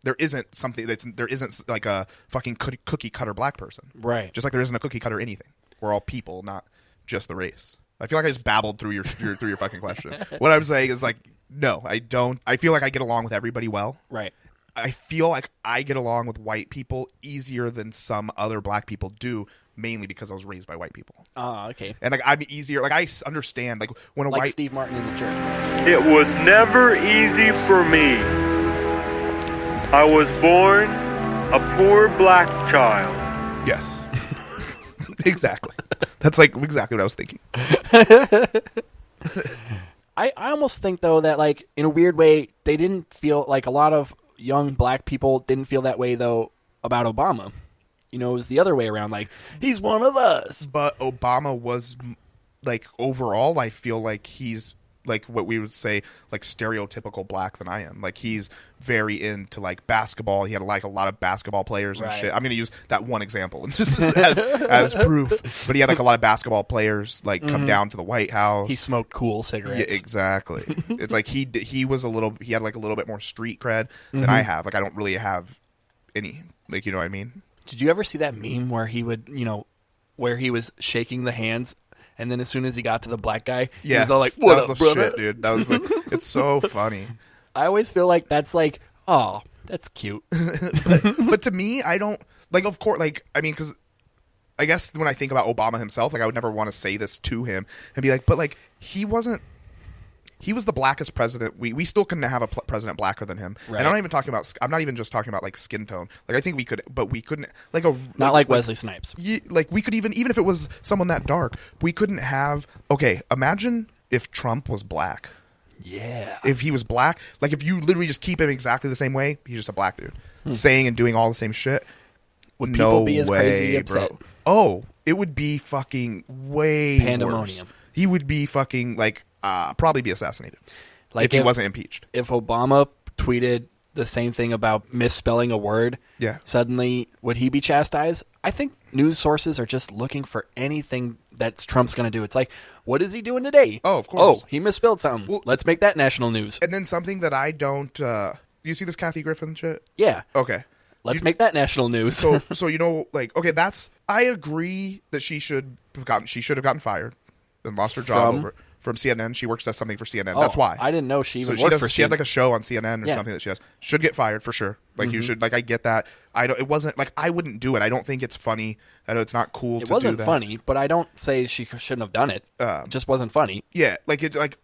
there isn't like a fucking cookie cutter black person. Right. Just like there isn't a cookie cutter anything. We're all people, not just the race. I feel like I just babbled through your fucking question. What I'm saying is like, no, I don't. I feel like I get along with everybody well. Right. I feel like I get along with white people easier than some other black people do, mainly because I was raised by white people. Oh, okay. And like I'm easier. Like I understand. Like when a like white Steve Martin in the church. It was never easy for me. I was born a poor black child. Yes. Exactly. That's like exactly what I was thinking. I almost think though that like in a weird way they didn't feel like a lot of young black people didn't feel that way though about Obama. You know, it was the other way around. Like he's one of us. But Obama was like overall, I feel like he's like what we would say like stereotypical black than I am. Like he's very into like basketball. He had like a lot of basketball players and shit. I'm going to use that one example just as proof. But he had like a lot of basketball players like come down to the White House. He smoked cool cigarettes. Yeah, exactly. It's like he had like a little bit more street cred than I have. Like I don't really have any. Like you know what I mean? Did you ever see that meme where he would, where he was shaking the hands? And then as soon as he got to the black guy, he was all like, "What up, brother?" Shit, dude. That was like, it's so funny. I always feel like that's like, oh, that's cute. but to me, I don't like. Of course, like I mean, because I guess when I think about Obama himself, like I would never want to say this to him and be like, but like he wasn't. he was the blackest president. We still couldn't have a president blacker than him. Right. And I'm not even just talking about like skin tone. Like I think we could, but we couldn't like Wesley Snipes. Like we could even if it was someone that dark, we couldn't have. Okay, imagine if Trump was black. Yeah. If he was black, like if you literally just keep him exactly the same way, he's just a black dude saying and doing all the same shit. Would people be as crazy upset? Bro. Oh, it would be fucking way pandemonium. Worse. He would be fucking like probably be assassinated. Like if he wasn't impeached. If Obama tweeted the same thing about misspelling a word, suddenly would he be chastised? I think news sources are just looking for anything that Trump's going to do. It's like, what is he doing today? Oh, of course. Oh, he misspelled something. Well, let's make that national news. And then something that I don't. Do you see this Kathy Griffin shit? Yeah. Okay. Let's make that national news. so you know, like, okay, I agree that she should have gotten fired and lost her job from CNN. She works as something for CNN. Oh, that's why. I didn't know she even worked for CNN. She had like a show on CNN or something that she has. Should get fired for sure. Like you should. Like I get that. It wasn't like I wouldn't do it. I don't think it's funny. I know it's not cool. It wasn't funny, but I don't say she shouldn't have done it. It just wasn't funny. Yeah, like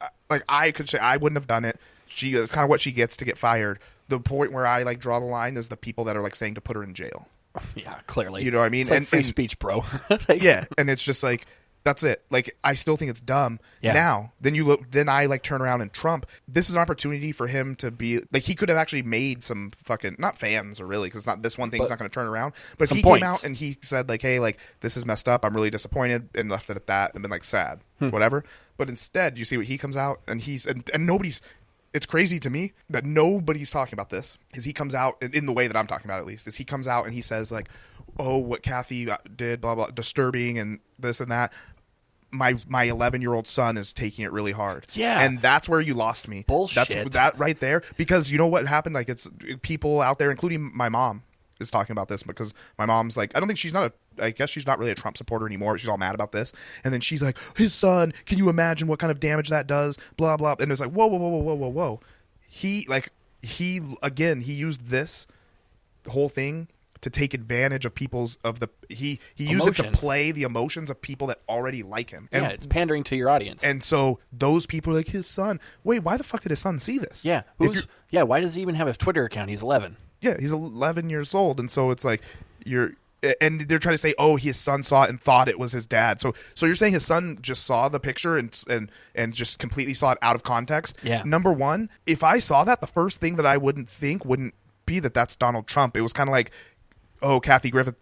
I could say I wouldn't have done it. She is kind of what she gets to get fired. The point where I like draw the line is the people that are like saying to put her in jail. Yeah, clearly. You know what I mean? It's like free speech, bro. Yeah, and it's just like that's it. Like I still think it's dumb. Yeah. Now, then I like turn around and Trump. This is an opportunity for him to be like he could have actually made some fucking not fans or really because not this one thing's not going to turn around. But if he came out and he said like, hey, like this is messed up. I'm really disappointed and left it at that and been like sad, whatever. But instead, you see what he comes out and he's and nobody's. It's crazy to me that nobody's talking about this. Is he comes out in the way that I'm talking about at least? Is he comes out and he says like, "Oh, what Kathy did, blah blah, disturbing and this and that." My 11-year-old son is taking it really hard. Yeah, and that's where you lost me. Bullshit. That's that right there. Because you know what happened? Like it's people out there, including my mom, is talking about this because my mom's like, I don't think she's not I guess she's not really a Trump supporter anymore. She's all mad about this. And then she's like, his son, can you imagine what kind of damage that does? Blah, blah. And it's like, whoa. He used this whole thing to take advantage of he used it to play the emotions of people that already like him. And, it's pandering to your audience. And so those people are like, his son, wait, why the fuck did his son see this? Yeah. Why does he even have a Twitter account? He's 11. Yeah, he's 11 years old. And so it's like, and they're trying to say, oh, his son saw it and thought it was his dad. So you're saying his son just saw the picture and just completely saw it out of context? Yeah. Number one, if I saw that, the first thing that I wouldn't be that that's Donald Trump. It was kind of like, oh, Kathy Griffin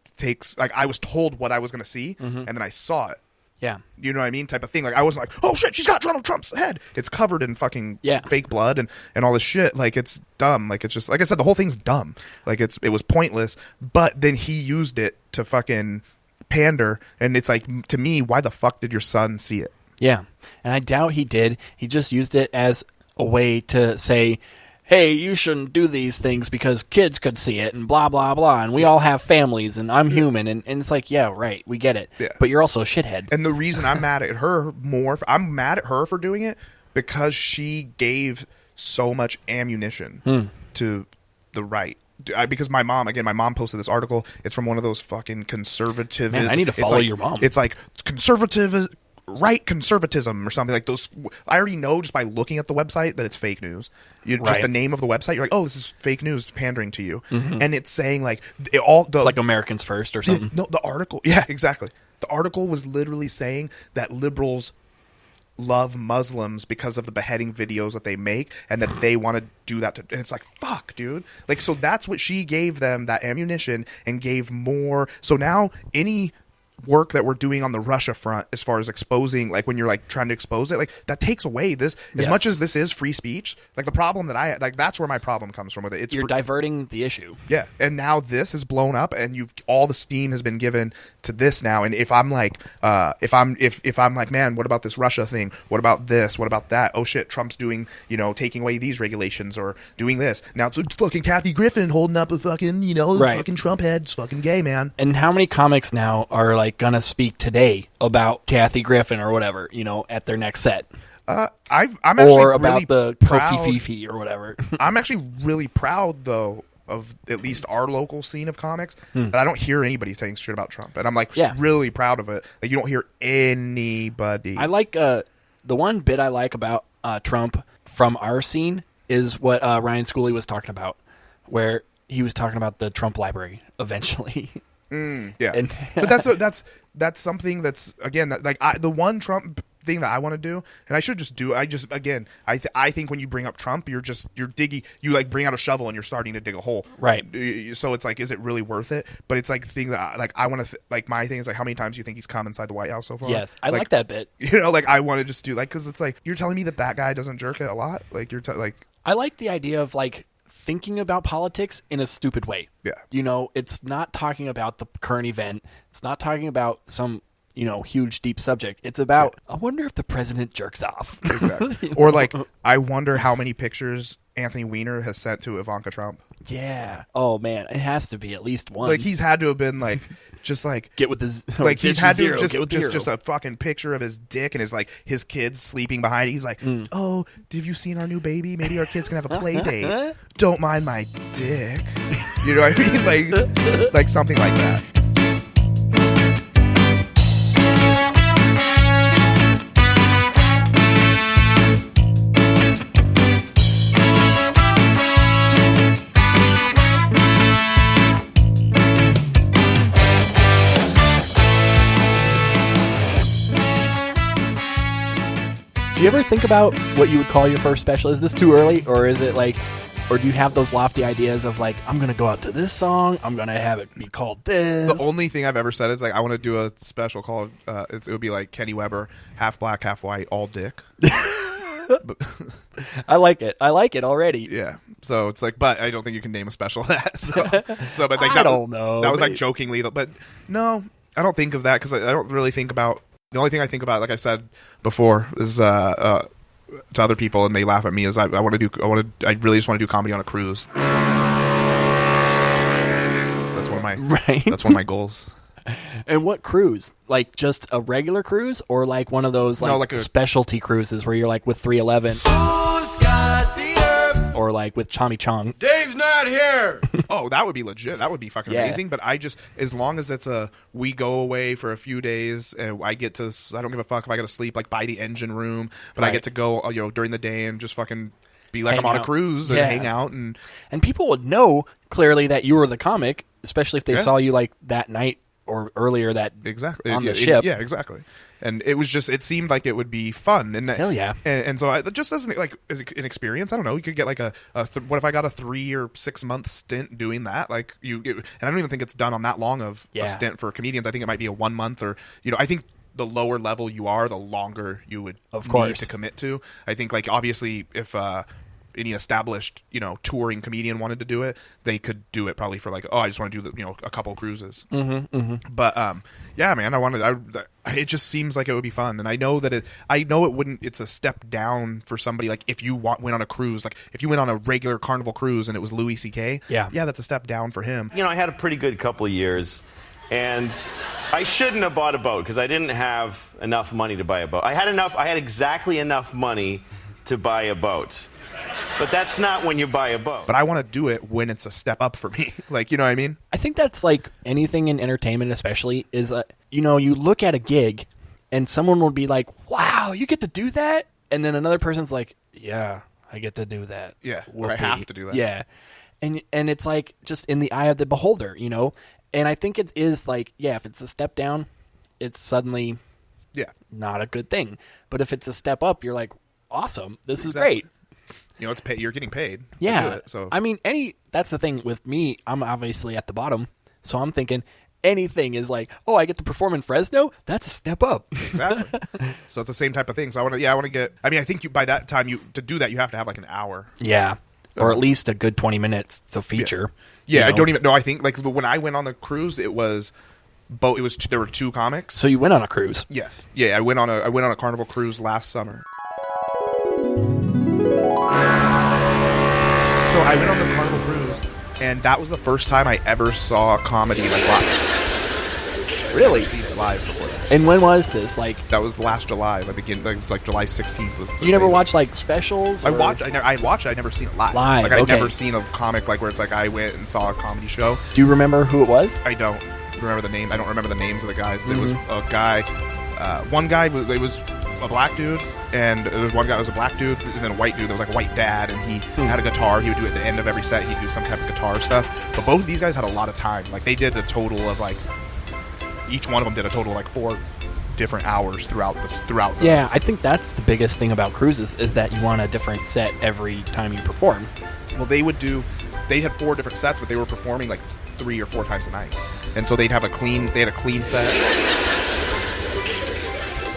I was told what I was going to see, and then I saw it. Yeah. You know what I mean? Type of thing. Like, I wasn't like, oh, shit, she's got Donald Trump's head. It's covered in fucking fake blood and all this shit. Like, it's dumb. Like, it's just, like I said, the whole thing's dumb. Like, it was pointless. But then he used it to fucking pander. And it's like, to me, why the fuck did your son see it? Yeah. And I doubt he did. He just used it as a way to say, hey, you shouldn't do these things because kids could see it and blah, blah, blah. And we all have families and I'm human. And it's like, yeah, right. We get it. Yeah. But you're also a shithead. And the reason I'm mad at her I'm mad at her for doing it because she gave so much ammunition to the right. Because my mom posted this article. It's from one of those fucking conservative. Man, I need to follow your mom. It's like right conservatism or something like those. I already know just by looking at the website that it's fake news. Just the name of the website, you're like, oh, this is fake news pandering to you, and it's saying like it's like Americans First or something. No, the article, yeah, exactly. The article was literally saying that liberals love Muslims because of the beheading videos that they make, and that they want to do that to, and it's like, fuck, dude. Like, so that's what she gave them, that ammunition, and gave more. So now any work that we're doing on the Russia front as far as exposing, like when you're like trying to expose it, like that takes away this as much as this is free speech. Like the problem that that's where my problem comes from with it. You're diverting the issue. Yeah. And now this is blown up and all the steam has been given to this now. And if I'm like, if I'm like, man, what about this Russia thing? What about this? What about that? Oh shit, Trump's doing, taking away these regulations or doing this. Now it's fucking Kathy Griffin holding up a fucking, fucking Trump head. It's fucking gay, man. And how many comics now are like gonna speak today about Kathy Griffin or whatever, at their next set? I'm actually or about really the Kofi Fifi or whatever. I'm actually really proud though of at least our local scene of comics that I don't hear anybody saying shit about Trump, and I'm like really proud of it. Like you don't hear anybody. I like the one bit I like about Trump from our scene is what Ryan Schooley was talking about, where he was talking about the Trump library eventually. Yeah, but that's something that's, again, that, like, the one Trump thing that I want to do, and I should just do. I think when you bring up Trump, you're digging. You like bring out a shovel and you're starting to dig a hole. Right. So it's like, is it really worth it? But it's like the thing that I want to like. My thing is like, how many times do you think he's come inside the White House so far? Yes, I like that bit. You know, like I want to just do like, because it's like you're telling me that guy doesn't jerk it a lot. Like I like the idea of like thinking about politics in a stupid way. Yeah. You know, it's not talking about the current event. It's not talking about some, huge deep subject. It's about, I wonder if the president jerks off. Exactly. Or like, I wonder how many pictures Anthony Weiner has sent to Ivanka Trump. Yeah. Oh man, it has to be at least one. Like he's had to have been like, just like get with this. Like he's had to just a fucking picture of his dick and his kids sleeping behind it. He's like, oh, have you seen our new baby? Maybe our kid's gonna have a play date. Don't mind my dick. You know what I mean? Like something like that. Do you ever think about what you would call your first special? Is this too early, or is it like, or do you have those lofty ideas of like, I'm gonna go out to this song, I'm gonna have it be called this? The only thing I've ever said is like, I want to do a special called it would be like Kenny Weber, half black, half white, all dick. I like it already. Yeah. So it's like, but I don't think you can name a special that. So but like I don't know. That was like jokingly, but no, I don't think of that because I don't really think about. The only thing I think about, like I said before, is to other people, and they laugh at me. Is I really just want to do comedy on a cruise. That's one of my That's one of my goals. And what cruise? Like just a regular cruise, or like one of those like specialty cruises where you're like with 311, or like with Chami Chong. Dave's not here. Oh, that would be legit. That would be fucking amazing. But as long as it's we go away for a few days and I don't give a fuck if I got to sleep like by the engine room, but I get to go, during the day and just fucking be like I'm on a cruise and hang out and people would know clearly that you were the comic, especially if they saw you like that night or earlier that on the ship. Yeah, exactly. And it seemed like it would be fun. And hell yeah. And so just as an experience, I don't know, you could get like what if I got a 3 or 6 month stint doing that? Like and I don't even think it's done on that long of a stint for comedians. I think it might be a 1 month or, I think the lower level you are, the longer you would need to commit to. I think like obviously if, any established, touring comedian wanted to do it, they could do it probably for like, I just want to do a couple cruises. But yeah, man, it just seems like it would be fun, and I know it wouldn't. It's a step down for somebody like if you went on a cruise, like if you went on a regular Carnival cruise and it was Louis C.K. Yeah, that's a step down for him. I had a pretty good couple of years. And I shouldn't have bought a boat because I didn't have enough money to buy a boat. I had exactly enough money to buy a boat. But that's not when you buy a boat. But I want to do it when it's a step up for me. Like, you know what I mean? I think that's like anything in entertainment especially is, you look at a gig and someone will be like, wow, you get to do that? And then another person's like, yeah, I get to do that. Yeah, or I have to do that. Yeah. And it's like just in the eye of the beholder, And I think it is like, if it's a step down, it's suddenly not a good thing. But if it's a step up, you're like, awesome, this is great. It's you're getting paid to do it. So I mean, that's the thing with me. I'm obviously at the bottom, so I'm thinking anything is like, I get to perform in Fresno. That's a step up. Exactly. So it's the same type of thing. So I want to get. I mean, I think by that time to do that, you have to have like an hour. Yeah, or at least a good 20 minutes. It's a feature. Yeah, I don't even know. I think like when I went on the cruise, it was. There were 2 comics. So you went on a cruise? Yes. Yeah, I went on a Carnival cruise last summer. So I went on the Carnival cruise, and that was the first time I ever saw comedy like live. Really? I've seen it live before that. And when was this? Like that was last July. Like July 16th was. You never watched like specials? I watched. I never seen it live. Like I'd never seen a comic like where it's like I went and saw a comedy show. Do you remember who it was? I don't remember the name. I don't remember the names of the guys. There was a guy. One guy was a black dude, and there was one guy that was a black dude, and then a white dude that was like a white dad, and he had a guitar. He would do it at the end of every set. He'd do some type of guitar stuff. But both of these guys had a lot of time. Like, they did a total of like, each one of them did a total of like 4 different hours throughout. Yeah, I think that's the biggest thing about cruises is that you want a different set every time you perform. Well, they had 4 different sets, but they were performing like 3 or 4 times a night, and so they had a clean set,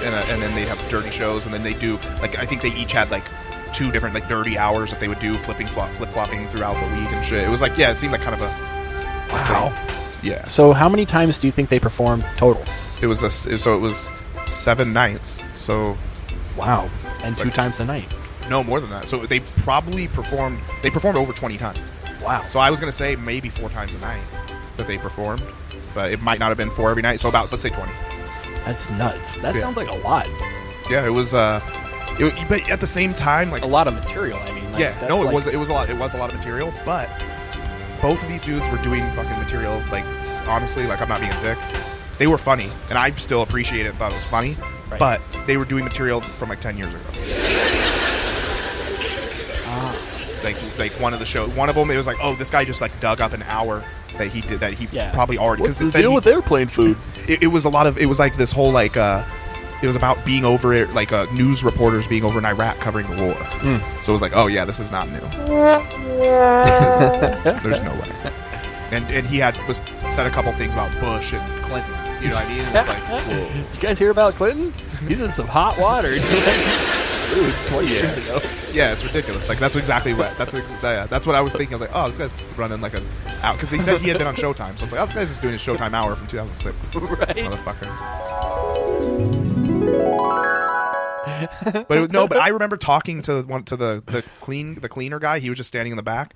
and then they'd have dirty shows, and then they do like, I think they each had like 2 different like dirty hours that they would do flip-flopping throughout the week and shit. It was like, yeah, it seemed like kind of a thing. Yeah. So how many times do you think they performed total? It was 7 nights. So wow, and 2 times a night. No, more than that. So they probably performed over 20 times. Wow. So I was gonna say maybe 4 times a night that they performed, but it might not have been 4 every night. So about, let's say 20. That's nuts. That sounds like a lot. Yeah, it was. But at the same time, like a lot of material. I mean, like, yeah, no, it was a lot. It was a lot of material, but both of these dudes were doing fucking material. Like, honestly, like, I'm not being a dick. They were funny, and I still appreciate it and thought it was funny. Right. But they were doing material from like 10 years ago. Like one of them, it was like, oh, this guy just like dug up an hour that he did that he probably already. What's the deal with airplane food? It was like this whole like it was about being over it, like news reporters being over in Iraq covering the war. So it was like, oh yeah, this is not new. There's no way. And he was said a couple things about Bush and Clinton. You know what I mean? It's like, whoa. You guys hear about Clinton? He's in some hot water. Dude, 20 years ago. Yeah, it's ridiculous. Like, that's exactly what that's what I was thinking. I was like, oh, this guy's running like an out, because they said he had been on Showtime. So it's like, oh, this guy's just doing his Showtime hour from 2006. Right, motherfucker. But I remember talking to the cleaner guy. He was just standing in the back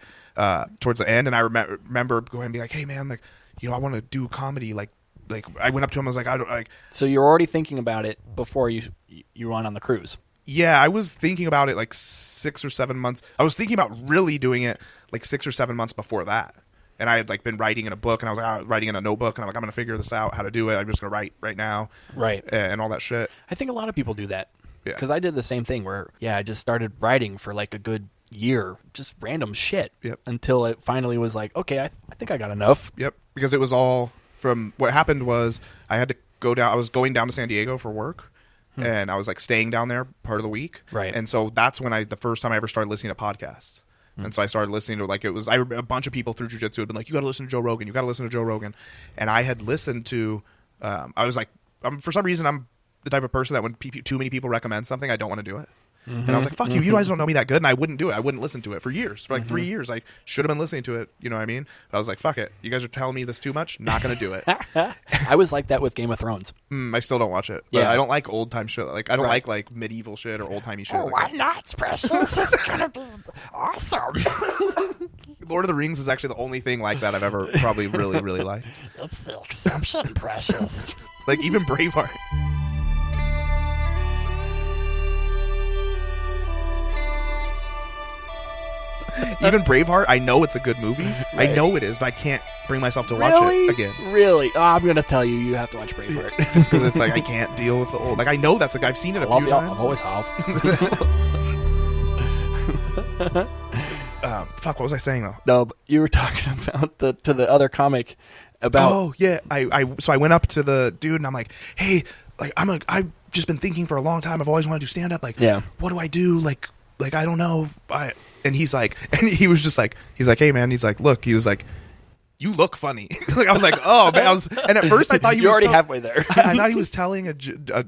towards the end, and I remember going and be like, hey man, like, you know, I want to do comedy. Like I went up to him. I was like, I don't like. So you're already thinking about it before you went on the cruise. Yeah, I was thinking about it like 6 or 7 months. I was thinking about really doing it like 6 or 7 months before that. And I had like been writing in a book, and I was like writing in a notebook, and I'm like, I'm going to figure this out, how to do it. I'm just going to write right now. Right. And all that shit. I think a lot of people do that. Yeah. Because I did the same thing where, I just started writing for like a good year, just random shit. Yep. Until it finally was like, okay, I think I got enough. Yep. Because it was all from, what happened was I had to go down, I was going down to San Diego for work. And I was like staying down there part of the week. Right. And so that's when the first time I ever started listening to podcasts. And so I started listening to, like, a bunch of people through jiu-jitsu had been like, you got to listen to Joe Rogan. You got to listen to Joe Rogan. And I had listened to, I was like, for some reason, I'm the type of person that when too many people recommend something, I don't want to do it. And I was like, fuck you, you guys don't know me that good. And I wouldn't do it. I wouldn't listen to it for years. For like 3 years, I should have been listening to it. You know what I mean? But I was like, fuck it. You guys are telling me this too much? Not going to do it. I was like that with Game of Thrones. I still don't watch it. But I don't like old time shit. Like, I don't like medieval shit or old timey shit. Oh, why not, Precious? It's going to be awesome. Lord of the Rings is actually the only thing like that I've ever probably really, really liked. It's the exception, Precious. Like, even Braveheart. Even Braveheart, I know it's a good movie. Right. I know it is, but I can't bring myself to watch it again. Really? Oh, I'm going to tell you, you have to watch Braveheart. Just because it's like, I can't deal with the old. Like, I know that's I've seen it a few times. I've always have. Fuck, what was I saying, though? No, but you were talking about to the other comic about... Oh, yeah. So I went up to the dude, and I'm like, hey, like, I've just been thinking for a long time. I've always wanted to do stand-up. Like, what do I do? Like I don't know. And he's like, and he was just like, he's like, hey man, he's like, look, he was like, you look funny. Like, I was like, oh man, and at first I thought you were already halfway there. I thought he was telling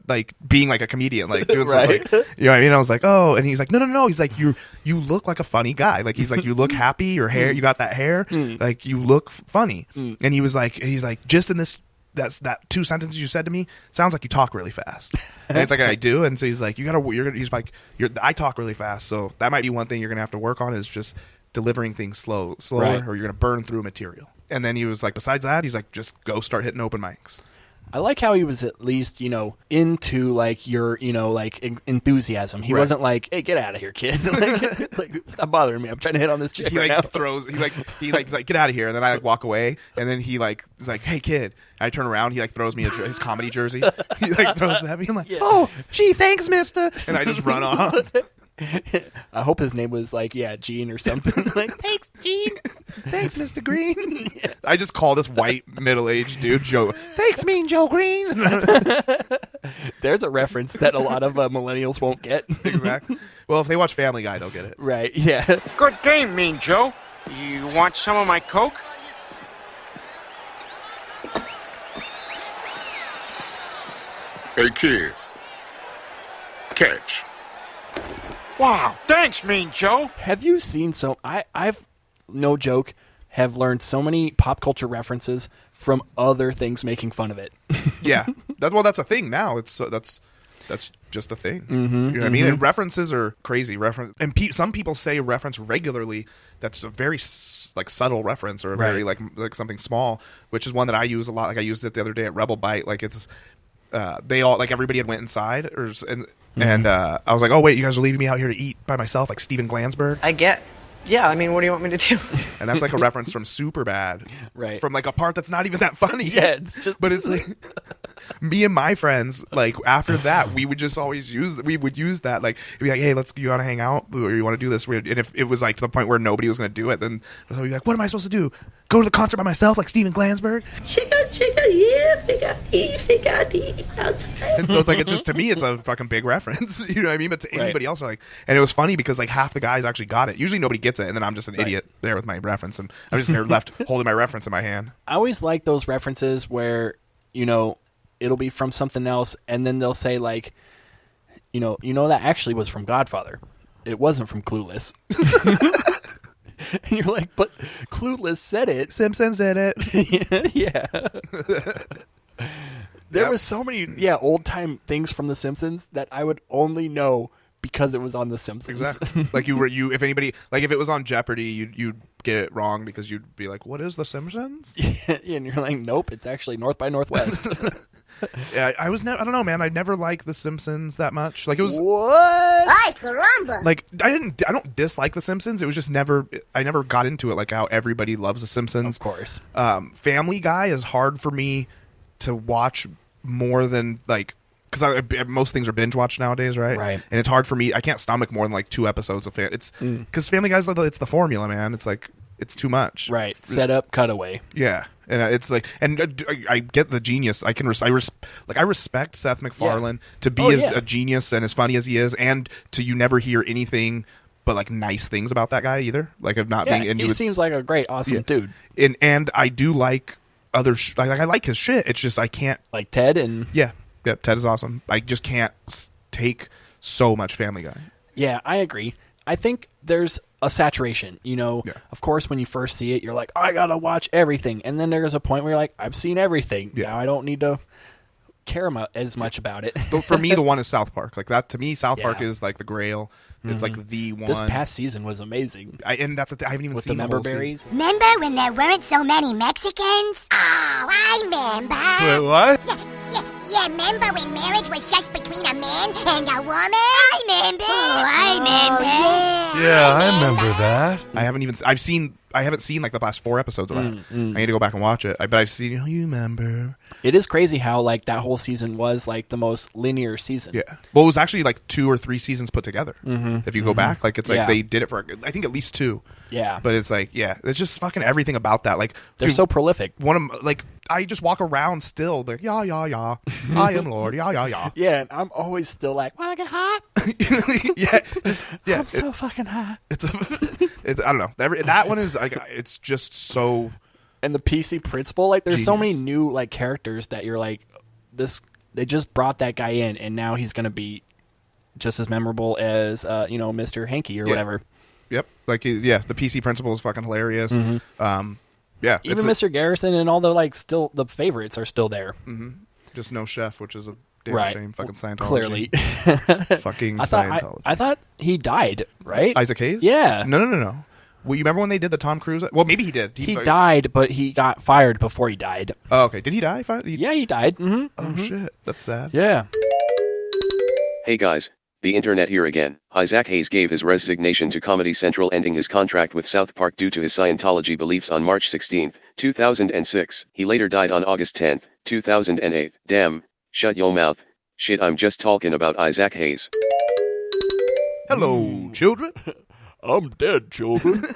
like being like a comedian, like doing something, like, you know what I mean? I was like, oh, and he's like, no. He's like, you look like a funny guy. Like, he's like, you look happy. Your hair, you got that hair. Like, you look funny. And he's like, just in this. That 2 sentences you said to me sounds like you talk really fast. And it's like, I do. And so he's like, he's like, I talk really fast. So that might be one thing you're going to have to work on, is just delivering things slower, or you're going to burn through material. And then he was like, besides that, he's like, just go start hitting open mics. I like how he was at least, into like your, enthusiasm. He wasn't like, "Hey, get out of here, kid! like, stop bothering me. I'm trying to hit on this chick." He right now. he's like, "Get out of here!" And then I like walk away, and then he like is like, "Hey, kid!" I turn around, he like throws me his comedy jersey. He like throws it at me. I'm like, "Oh, gee, thanks, mister!" And I just run off. I hope his name was like, Gene or something. Like, thanks, Gene. Thanks, Mr. Green. I just call this white middle-aged dude Joe. Thanks, Mean Joe Green. There's a reference that a lot of millennials won't get. Exactly. Well, if they watch Family Guy, they'll get it. Right, yeah. Good game, Mean Joe. You want some of my Coke? Hey, kid. Catch. Wow, thanks, Mean Joe. Have you seen I've, no joke, have learned so many pop culture references from other things making fun of it. Yeah. That's a thing now. That's just a thing. You know what I mean? And references are crazy. Some people say reference regularly. That's a very like subtle reference or a very like something small, which is one that I use a lot. Like I used it the other day at Rebel Bite. Like it's they all like everybody had went inside and I was like, "Oh wait, you guys are leaving me out here to eat by myself," like Steven Glansberg. Yeah, I mean, what do you want me to do? And that's like a reference from Superbad. Right. From like a part that's not even that funny. Yeah, it's just... But it's like, me and my friends, like after that, we would just always use that. Like, it'd be like, "Hey, you want to hang out? Or you want to do this?" And if it was like to the point where nobody was going to do it, then we'd be like, "What am I supposed to do? Go to the concert by myself like Steven Glansberg?" And so it's like, it's just, to me, it's a fucking big reference. You know what I mean? But to anybody else, like, and it was funny because like half the guys actually got it. Usually nobody gets it, and then I'm just an idiot there with my reference, and I'm just there left holding my reference in my hand. I always like those references where, it'll be from something else, and then they'll say like, that actually was from Godfather. It wasn't from Clueless. And you're like, but Clueless said it. Simpsons did it. Yeah. There was so many, old time things from The Simpsons that I would only know because it was on The Simpsons. Exactly. Like if anybody, like if it was on Jeopardy, you'd get it wrong because you'd be like, "What is The Simpsons?" Yeah, and you're like, "Nope, it's actually North by Northwest." Yeah, I don't know, man. I never liked The Simpsons that much. Like it was what? Ay, caramba. Like I don't dislike The Simpsons. It was just I never got into it like how everybody loves The Simpsons. Of course. Family Guy is hard for me to watch more than like, because most things are binge watched nowadays, right? Right. And it's hard for me. I can't stomach more than like 2 episodes of it's because Family Guy's like, it's the formula, man. It's like it's too much. Right. Set up, cutaway. Yeah. And it's like, and I get the genius. I respect Seth MacFarlane to be a genius and as funny as he is, and you never hear anything but like nice things about that guy either. Like of not being. And he seems like a great, awesome dude. And I do like other. I like his shit. It's just I can't like Ted and yeah. Ted is awesome. I just can't take so much Family Guy. Yeah, I agree. I think there's a saturation. Of course, when you first see it, you're like, I gotta watch everything. And then there's a point where you're like, I've seen everything. Yeah. Now I don't need to care as much about it. For me, the one is South Park. Like that, to me, South Park is like the grail. It's like the one. This past season was amazing. And that's I haven't even seen the member berries. Remember when there weren't so many Mexicans? Oh, I remember. Wait, what? Yeah, remember when marriage was just between a man and a woman? I remember. Oh, I remember. Yeah, I remember that. I haven't seen like the last 4 episodes of that. I need to go back and watch it. But I've seen. You remember? It is crazy how like that whole season was like the most linear season. Yeah. Well, it was actually like 2 or 3 seasons put together. If you go back, like it's like they did it for I think at least 2. Yeah. But it's like it's just fucking everything about that. Like they're so prolific. I just walk around still like yeah. I am Lord. Yeah. Yeah, and I'm always still like, wanna get hot? I'm so fucking hot. It's I don't know. That one is like it's just so. And the PC principal, like there's genius. so many new like characters that you're like this. They just brought that guy in, and now he's gonna be just as memorable as Mr. Hanky or whatever. Yep. Like the PC principal is fucking hilarious. Yeah. Even Mr. Garrison and all the still the favorites are still there. Just no chef, which is a damn shame. Fucking Scientology. Clearly. Fucking Scientology. I thought he died, right? Isaac Hayes? Yeah. No. Well, you remember when they did the Tom Cruise? Well, maybe he did. He died, but he got fired before he died. Oh, okay. Did he die? Yeah, he died. Mm-hmm. Oh, shit. That's sad. Yeah. Hey guys, the internet here again. Isaac Hayes gave his resignation to Comedy Central, ending his contract with South Park due to his Scientology beliefs on March 16, 2006. He later died on August 10, 2008. Damn, shut your mouth. Shit, I'm just talking about Isaac Hayes. Hello, children. I'm dead, children.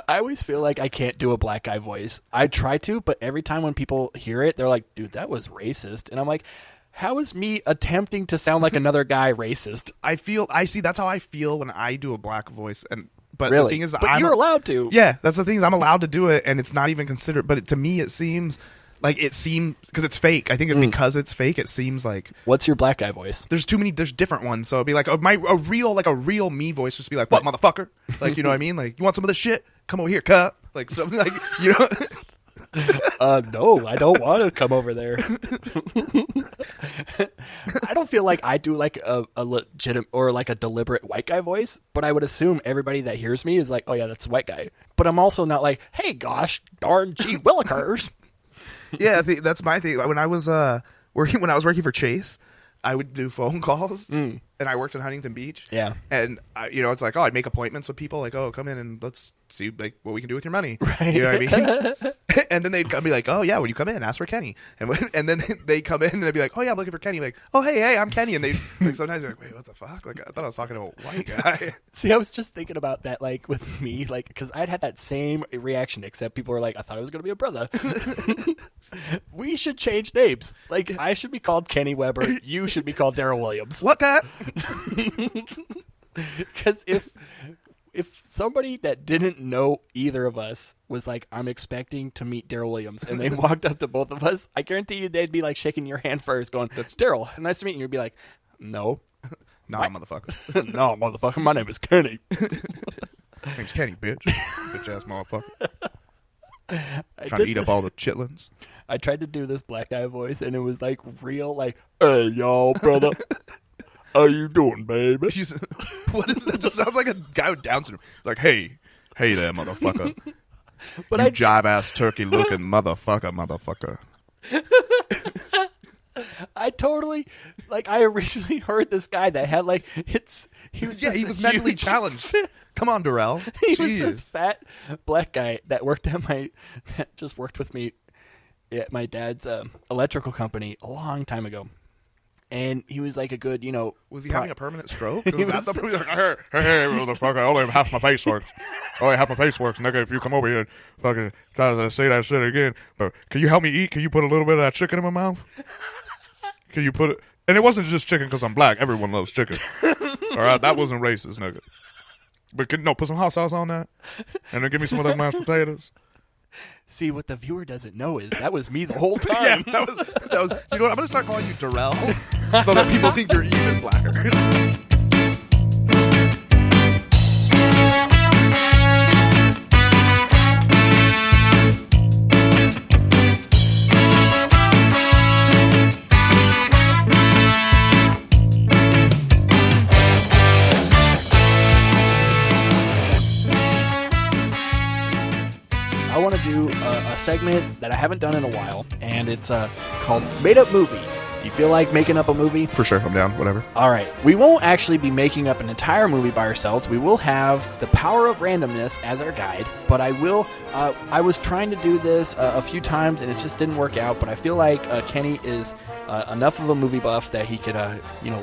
I always feel like I can't do a black guy voice. I try to, but every time when people hear it, they're like, dude, that was racist. And I'm like, how is me attempting to sound like another guy racist? That's how I feel when I do a black voice. But really? The thing is, but you're allowed to. Yeah, that's the thing is I'm allowed to do it, and it's not even considered. But to me, it seems like because it's fake. I think because it's fake, it seems like. What's your black guy voice? There's different ones. So it'd be like a real me voice, just be like, what, motherfucker? Like, you know what I mean? Like, you want some of this shit? Come over here, cup. Like something like, you know. No, I don't want to come over there. I don't feel like I do like a legitimate or like a deliberate white guy voice, but I would assume everybody that hears me is like, oh yeah, that's a white guy. But I'm also not like, hey gosh, darn gee willikers. Yeah, that's my thing. When I was working for Chase, I would do phone calls, and I worked in Huntington Beach. Yeah, and it's like, I'd make appointments with people, like, oh, come in and let's see like what we can do with your money. Right. You know what I mean? And then they'd be like, oh yeah, when you come in, ask for Kenny. And then they come in and they'd be like, oh yeah, I'm looking for Kenny. Like, oh hey, I'm Kenny. And they like sometimes they're like, wait, what the fuck? Like, I thought I was talking to a white guy. See, I was just thinking about that, like with me, like because I'd had that same reaction, except people were like, I thought it was gonna be a brother. We should change names. Like, I should be called Kenny Weber. You should be called Daryl Williams. What that? Because if somebody that didn't know either of us was like, I'm expecting to meet Daryl Williams, and they walked up to both of us, I guarantee you they'd be like shaking your hand first, going, that's Daryl, nice to meet you. You'd be like, no. Nah, motherfucker. No, motherfucker, my name is Kenny. Name's Kenny, bitch. Bitch ass motherfucker. Trying to eat up all the chitlins. I tried to do this black guy voice, and it was like real, like, hey, y'all, brother. How you doing, baby? What is that? It just sounds like a guy with Down syndrome. It's like, hey there, motherfucker. But you jive-ass turkey-looking motherfucker. I totally, like, I originally heard this guy that had, like, he was mentally challenged. Come on, Daryl. He was this fat black guy that just worked with me at my dad's electrical company a long time ago. And he was like a good, Was he having a permanent stroke? Was that the like, hey, motherfucker, only half my face works. Only half my face works, nigga. If you come over here and fucking try to say that shit again, but can you help me eat? Can you put a little bit of that chicken in my mouth? Can you put it? And it wasn't just chicken because I'm black. Everyone loves chicken. All right, that wasn't racist, nigga. But put some hot sauce on that, and then give me some of those mashed potatoes. See, what the viewer doesn't know is that was me the whole time. Yeah, that was. You know what? I'm gonna start calling you Daryl, so that people think you're even blacker. I want to do a segment that I haven't done in a while, and it's called Made Up Movie. Do you feel like making up a movie? For sure, I'm down, whatever. All right. We won't actually be making up an entire movie by ourselves. We will have the power of randomness as our guide, but I was trying to do this a few times, and it just didn't work out, but I feel like Kenny is enough of a movie buff that he could,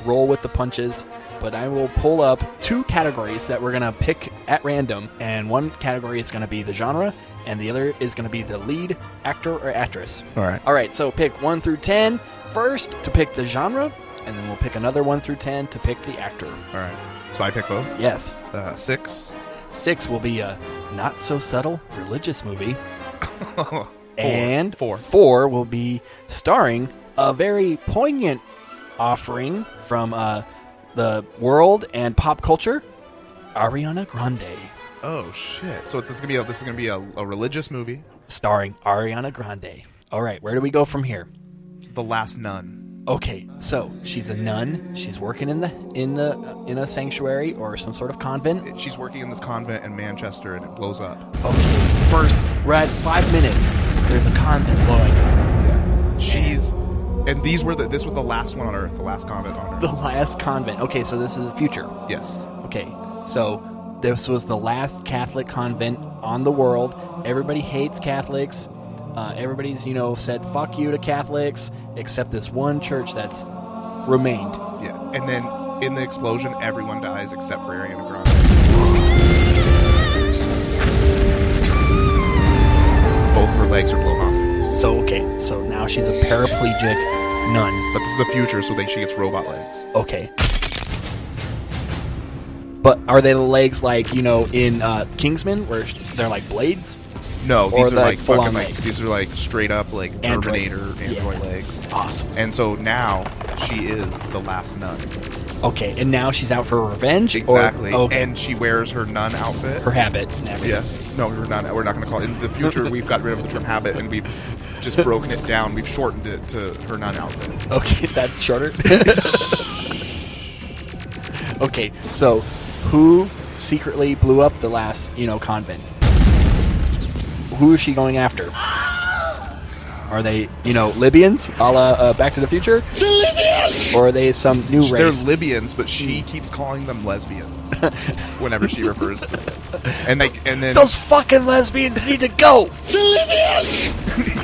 roll with the punches. But I will pull up two categories that we're going to pick at random, and one category is going to be the genre, and the other is going to be the lead actor or actress. All right, so pick 1 through 10 first to pick the genre, and then we'll pick another 1 through 10 to pick the actor. All right. So I pick both? Yes. 6. 6 will be a not-so-subtle religious movie. And 4 will be starring a very poignant offering from the world and pop culture, Ariana Grande. Oh shit! So this is gonna be a religious movie starring Ariana Grande. All right, where do we go from here? The Last Nun. Okay, so she's a nun. She's working in a sanctuary or some sort of convent. She's working in this convent in Manchester, and it blows up. Okay, first we're at 5 minutes. There's a convent blowing up. Yeah, this was the last one on Earth, the last convent on Earth. The last convent. Okay, so this is the future. Yes. Okay, so this was the last Catholic convent on the world. Everybody hates Catholics. Everybody's, said fuck you to Catholics, except this one church that's remained. Yeah, and then in the explosion, everyone dies except for Ariana Grande. Both of her legs are blown off. So now she's a paraplegic nun. But this is the future, so she gets robot legs. Okay. But are they the legs like, in Kingsman, where they're like blades? No, these are like fucking legs. these are like straight up like Terminator Android legs. Awesome. And so now she is the last nun. Okay, and now she's out for revenge? Exactly. Okay. And she wears her nun outfit. Her habit and everything. Yes. No, her nun. We're not going to call it. In the future, we've got rid of the term habit, and we've just broken it down. We've shortened it to her nun outfit. Okay, that's shorter. Okay, so who secretly blew up the last, convent? Who is she going after? Are they, Libyans, a la Back to the Future? Libyans! Or are they some new race? They're Libyans, but she keeps calling them lesbians whenever she refers to them. And then those fucking lesbians need to go. Libyans!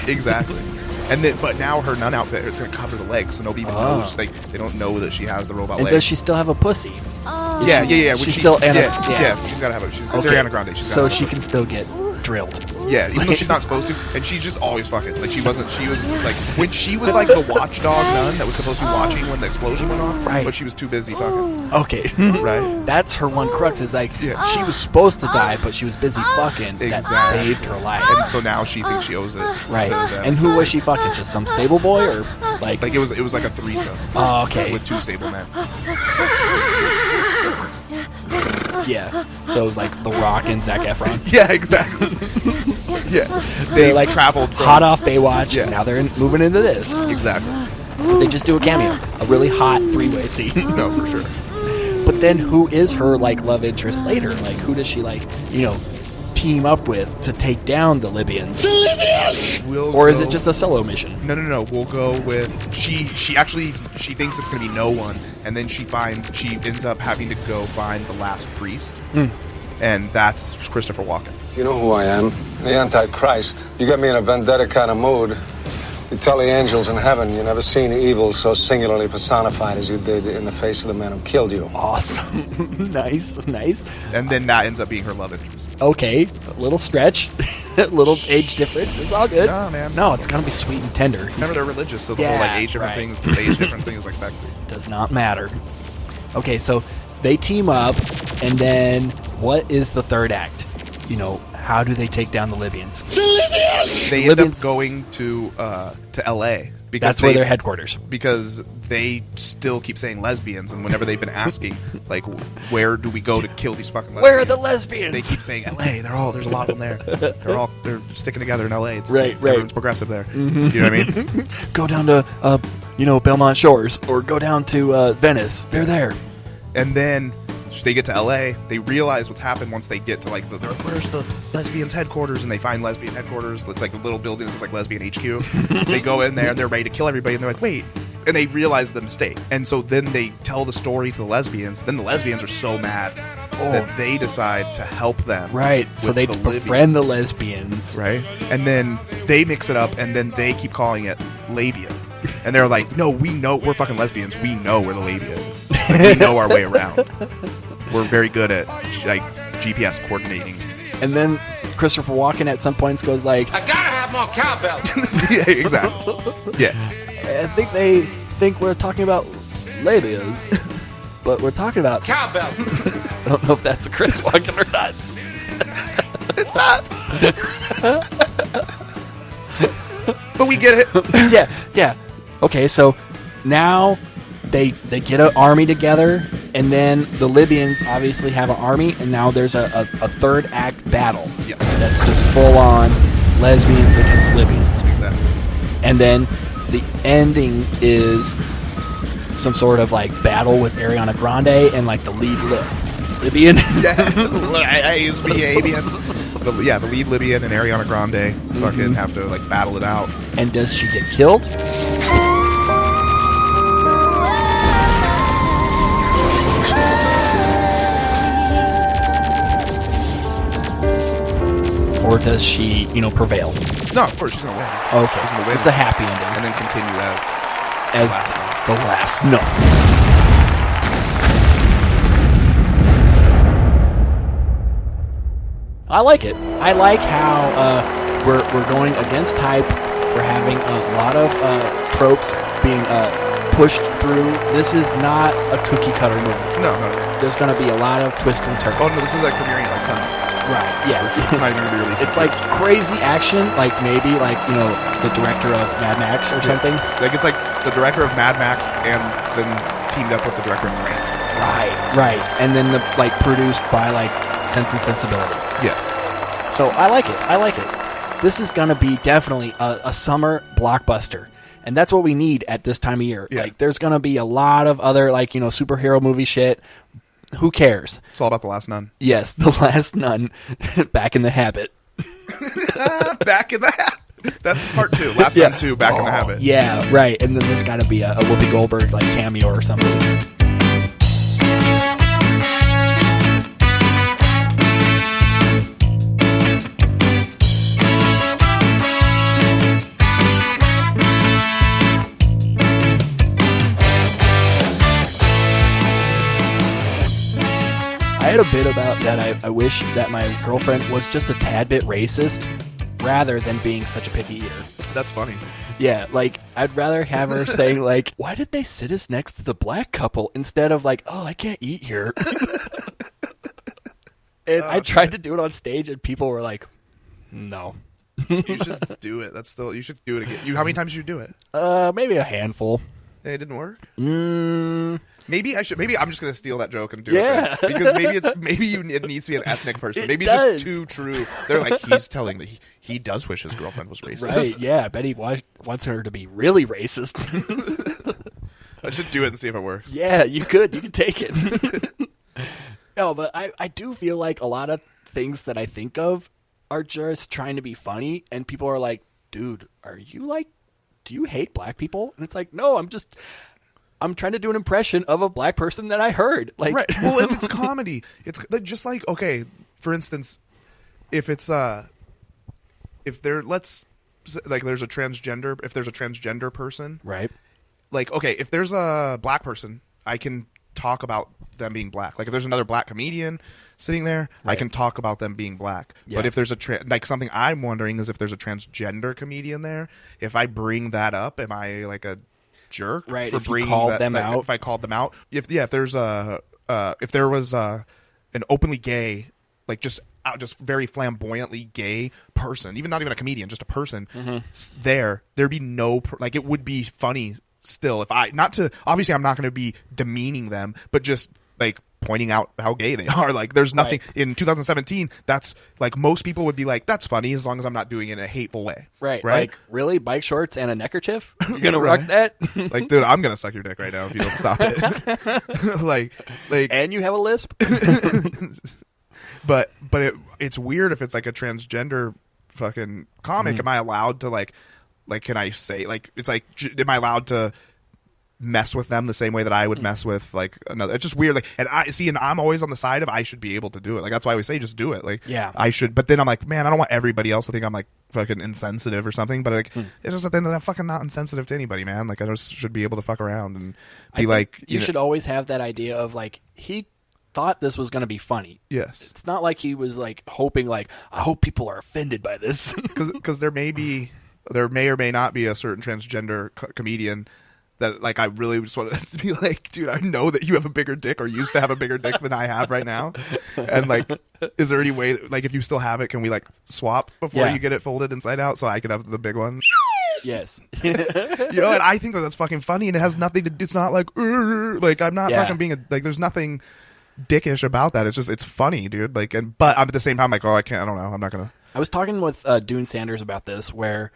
Exactly. And then, but now her nun outfit, it's going to cover the legs, so nobody even knows. They don't know that she has the robot and legs. Does she still have a pussy? Yeah. She's still Anna. Yeah, she's got to have it. It's Ariana Grande. So she can still get drilled. Yeah, even though she's not supposed to, and she's just always fucking. Like she was like when she was like the watchdog nun that was supposed to be watching when the explosion went off. Right. But she was too busy fucking. Okay. Right. That's her one crux. Is like she was supposed to die, but she was busy fucking. That saved her life. And so now she thinks she owes it. Right. To them. And who was she fucking? Just some stable boy or like? Like it was like a threesome. Oh, okay. With 2 stable men. Yeah. So it was like The Rock and Zac Efron. Yeah, exactly. Yeah. They like traveled hot off Baywatch. Yeah. And now they're moving into this. Exactly. They just do a cameo, a really hot 3-way scene. No, for sure. But then who is her like love interest later? Like who does she like, team up with to take down the Libyans? Or is it just a solo mission? No. We'll go with she thinks it's going to be no one, and then she ends up having to go find the last priest. And that's Christopher Walken. Do you know who I am? The Antichrist. You get me in a vendetta kind of mood. You tell the angels in heaven you never seen evil so singularly personified as you did in the face of the man who killed you. Awesome. Nice. And then that ends up being her love interest. Okay, a little stretch, a little age difference. It's all good. No, man. No, it's gonna be sweet and tender. Remember, they're religious, so the whole like age different things, the age difference thing is like sexy. Does not matter. Okay, so they team up, and then what is the third act? How do they take down the Libyans? They end up going to L.A. because that's where their headquarters. Because they still keep saying lesbians, and whenever they've been asking, like, where do we go to kill these fucking lesbians? Where are the lesbians? They keep saying L.A. There's a lot of them there. They're sticking together in L.A. It's, right. Everyone's progressive there. Mm-hmm. You know what I mean? Go down to Belmont Shores, or go down to Venice. They're there. And then they get to L.A. They realize what's happened once they get to like where's the lesbians headquarters, and they find lesbian headquarters. It's like a little building that's like lesbian HQ. They go in there and they're ready to kill everybody, and they're like, wait. And they realize the mistake. And so then they tell the story to the lesbians. Then the lesbians are so mad that they decide to help them. Right. So they befriend the lesbians. Right. And then they mix it up, and then they keep calling it labia. And they're like, no, we know we're fucking lesbians. We know where the labia is. Like, we know our way around. We're very good at like GPS coordinating. And then Christopher Walken at some points goes like, I gotta have more cowbell. Yeah, exactly. Yeah. I think they think we're talking about labias, but we're talking about cowbell. I don't know if that's a Chris Walken or not. It's not. But we get it. Yeah. Okay, so now they get an army together, and then the Libyans obviously have an army, and now there's a third act battle. Yeah. That's just full on lesbians against Libyans. Exactly. And then the ending is some sort of like battle with Ariana Grande and like the lead Libyan. The lead Libyan and Ariana Grande fucking have to like battle it out. And does she get killed? Or does she, prevail? No, of course she's gonna win. Okay, she's gonna win. It's a happy ending, and then continue as the last. No. I like it. I like how we're going against type. We're having a lot of tropes being pushed through. This is not a cookie cutter movie. No. There's going to be a lot of twists and turns. Oh no, this is like premiering at like Sundance. Right, yeah. It's not even going to be released. It's like crazy action, like maybe like, the director of Mad Max or something. Like it's like the director of Mad Max and then teamed up with the director of Grant. Right. And then produced by like Sense and Sensibility. Yes. So I like it. This is going to be definitely a summer blockbuster. And that's what we need at this time of year. Yeah. Like there's going to be a lot of other superhero movie shit. Who cares? It's all about The Last Nun. Yes, The Last Nun. Back in the Habit. Back in the Habit. That's part 2. Last Nun 2, Back in the Habit. Yeah, right. And then there's got to be a Whoopi Goldberg cameo or something. I had a bit about that. I wish that my girlfriend was just a tad bit racist rather than being such a picky eater. That's funny. Yeah, I'd rather have her saying why did they sit us next to the black couple instead of oh, I can't eat here. And I tried to do it on stage and people were like, no. You should do it. You should do it again. How many times did you do it? Maybe a handful. It didn't work? Maybe I'm just going to steal that joke and do it. Because it needs to be an ethnic person. Maybe it's just too true. They're like, he's telling me he does wish his girlfriend was racist. Right, yeah. I bet he wants her to be really racist. I should do it and see if it works. Yeah, you could. You could take it. No, but I do feel like a lot of things that I think of are just trying to be funny. And people are like, dude, do you hate black people? And it's like, no, I'm trying to do an impression of a black person that I heard. Right. Well, and it's comedy. It's just okay, for instance, if it's there's a transgender person. Right. Okay, if there's a black person, I can talk about them being black. If there's another black comedian sitting there, right, I can talk about them being black. Yeah. But if there's something I'm wondering is if there's a transgender comedian there, if I bring that up, am I a jerk? Right. For if you called them out. If I called them out. If there was an openly gay, just very flamboyantly gay person, not even a comedian, just a person there'd be no it would be funny still if obviously I'm not going to be demeaning them, but just pointing out how gay they are. There's nothing in 2017 that's most people would be that's funny as long as I'm not doing it in a hateful way. Right. Really? Bike shorts and a neckerchief? You're going to rock that? Dude, I'm going to suck your dick right now if you don't stop it. And you have a lisp? But it's weird if it's a transgender fucking comic. Am I allowed to can I say am I allowed to mess with them the same way that I would mess with another? It's just weird. And I'm always on the side of I should be able to do it. That's why we say just do it. Yeah, I should. But then I'm man, I don't want everybody else to think I'm fucking insensitive or something. But it's just that I'm fucking not insensitive to anybody, man. I just should be able to fuck around and be you should always have that idea of he thought this was going to be funny. Yes. It's not like he was hoping I hope people are offended by this. Because there may or may not be a certain transgender comedian that I really just want to be dude, I know that you have a bigger dick or used to have a bigger dick than I have right now. And is there any way if you still have it, can we swap before you get it folded inside out so I could have the big one? Yes. And I think that's fucking funny, and it has nothing to, it's not I'm not fucking being there's nothing dickish about that. It's just, it's funny, dude. But I'm at the same time oh, I don't know, I'm not gonna. I was talking with Dune Sanders about this, where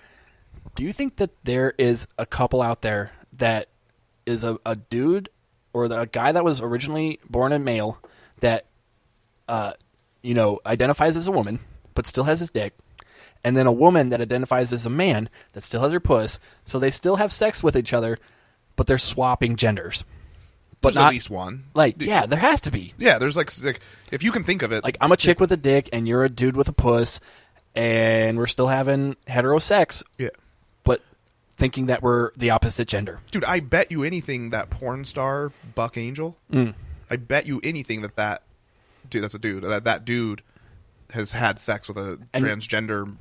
Do you think that there is a couple out there that is a dude or a guy that was originally born a male that, identifies as a woman but still has his dick, and then a woman that identifies as a man that still has her puss, so they still have sex with each other, but they're swapping genders? But There's not, at least one. Yeah, there has to be. Yeah, there's like if you can think of it. Like, I'm a chick with a dick, and you're a dude with a puss, and we're still having hetero sex. Yeah. But thinking that we're the opposite gender. Dude, I bet you anything that porn star Buck Angel, I bet you anything that dude, that's a dude, that dude has had sex with a transgender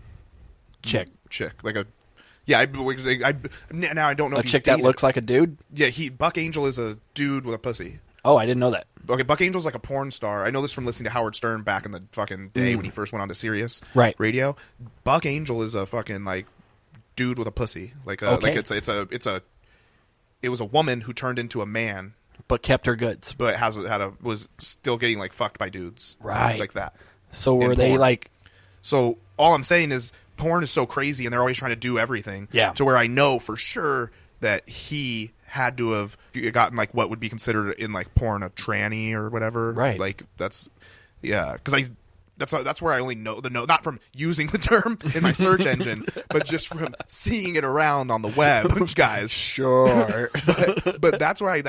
chick. Like a, yeah, now I don't know a if he's chick that dated. looks like a dude? Yeah, Buck Angel is a dude with a pussy. Oh, I didn't know that. Okay, Buck Angel's like a porn star. I know this from listening to Howard Stern back in the fucking day when he first went on to Sirius radio. Buck Angel is a fucking like dude with a pussy. Like it was a woman who turned into a man but kept her goods. But was still getting like fucked by dudes. Right. Like that. So were they like So all I'm saying is porn is so crazy and they're always trying to do everything. Yeah. To where I know for sure that he had to have gotten like what would be considered in like porn a tranny or whatever. Right. Like that's because that's where I only know not from using the term in my search engine, but just from seeing it around on the web, guys. Sure. but that's where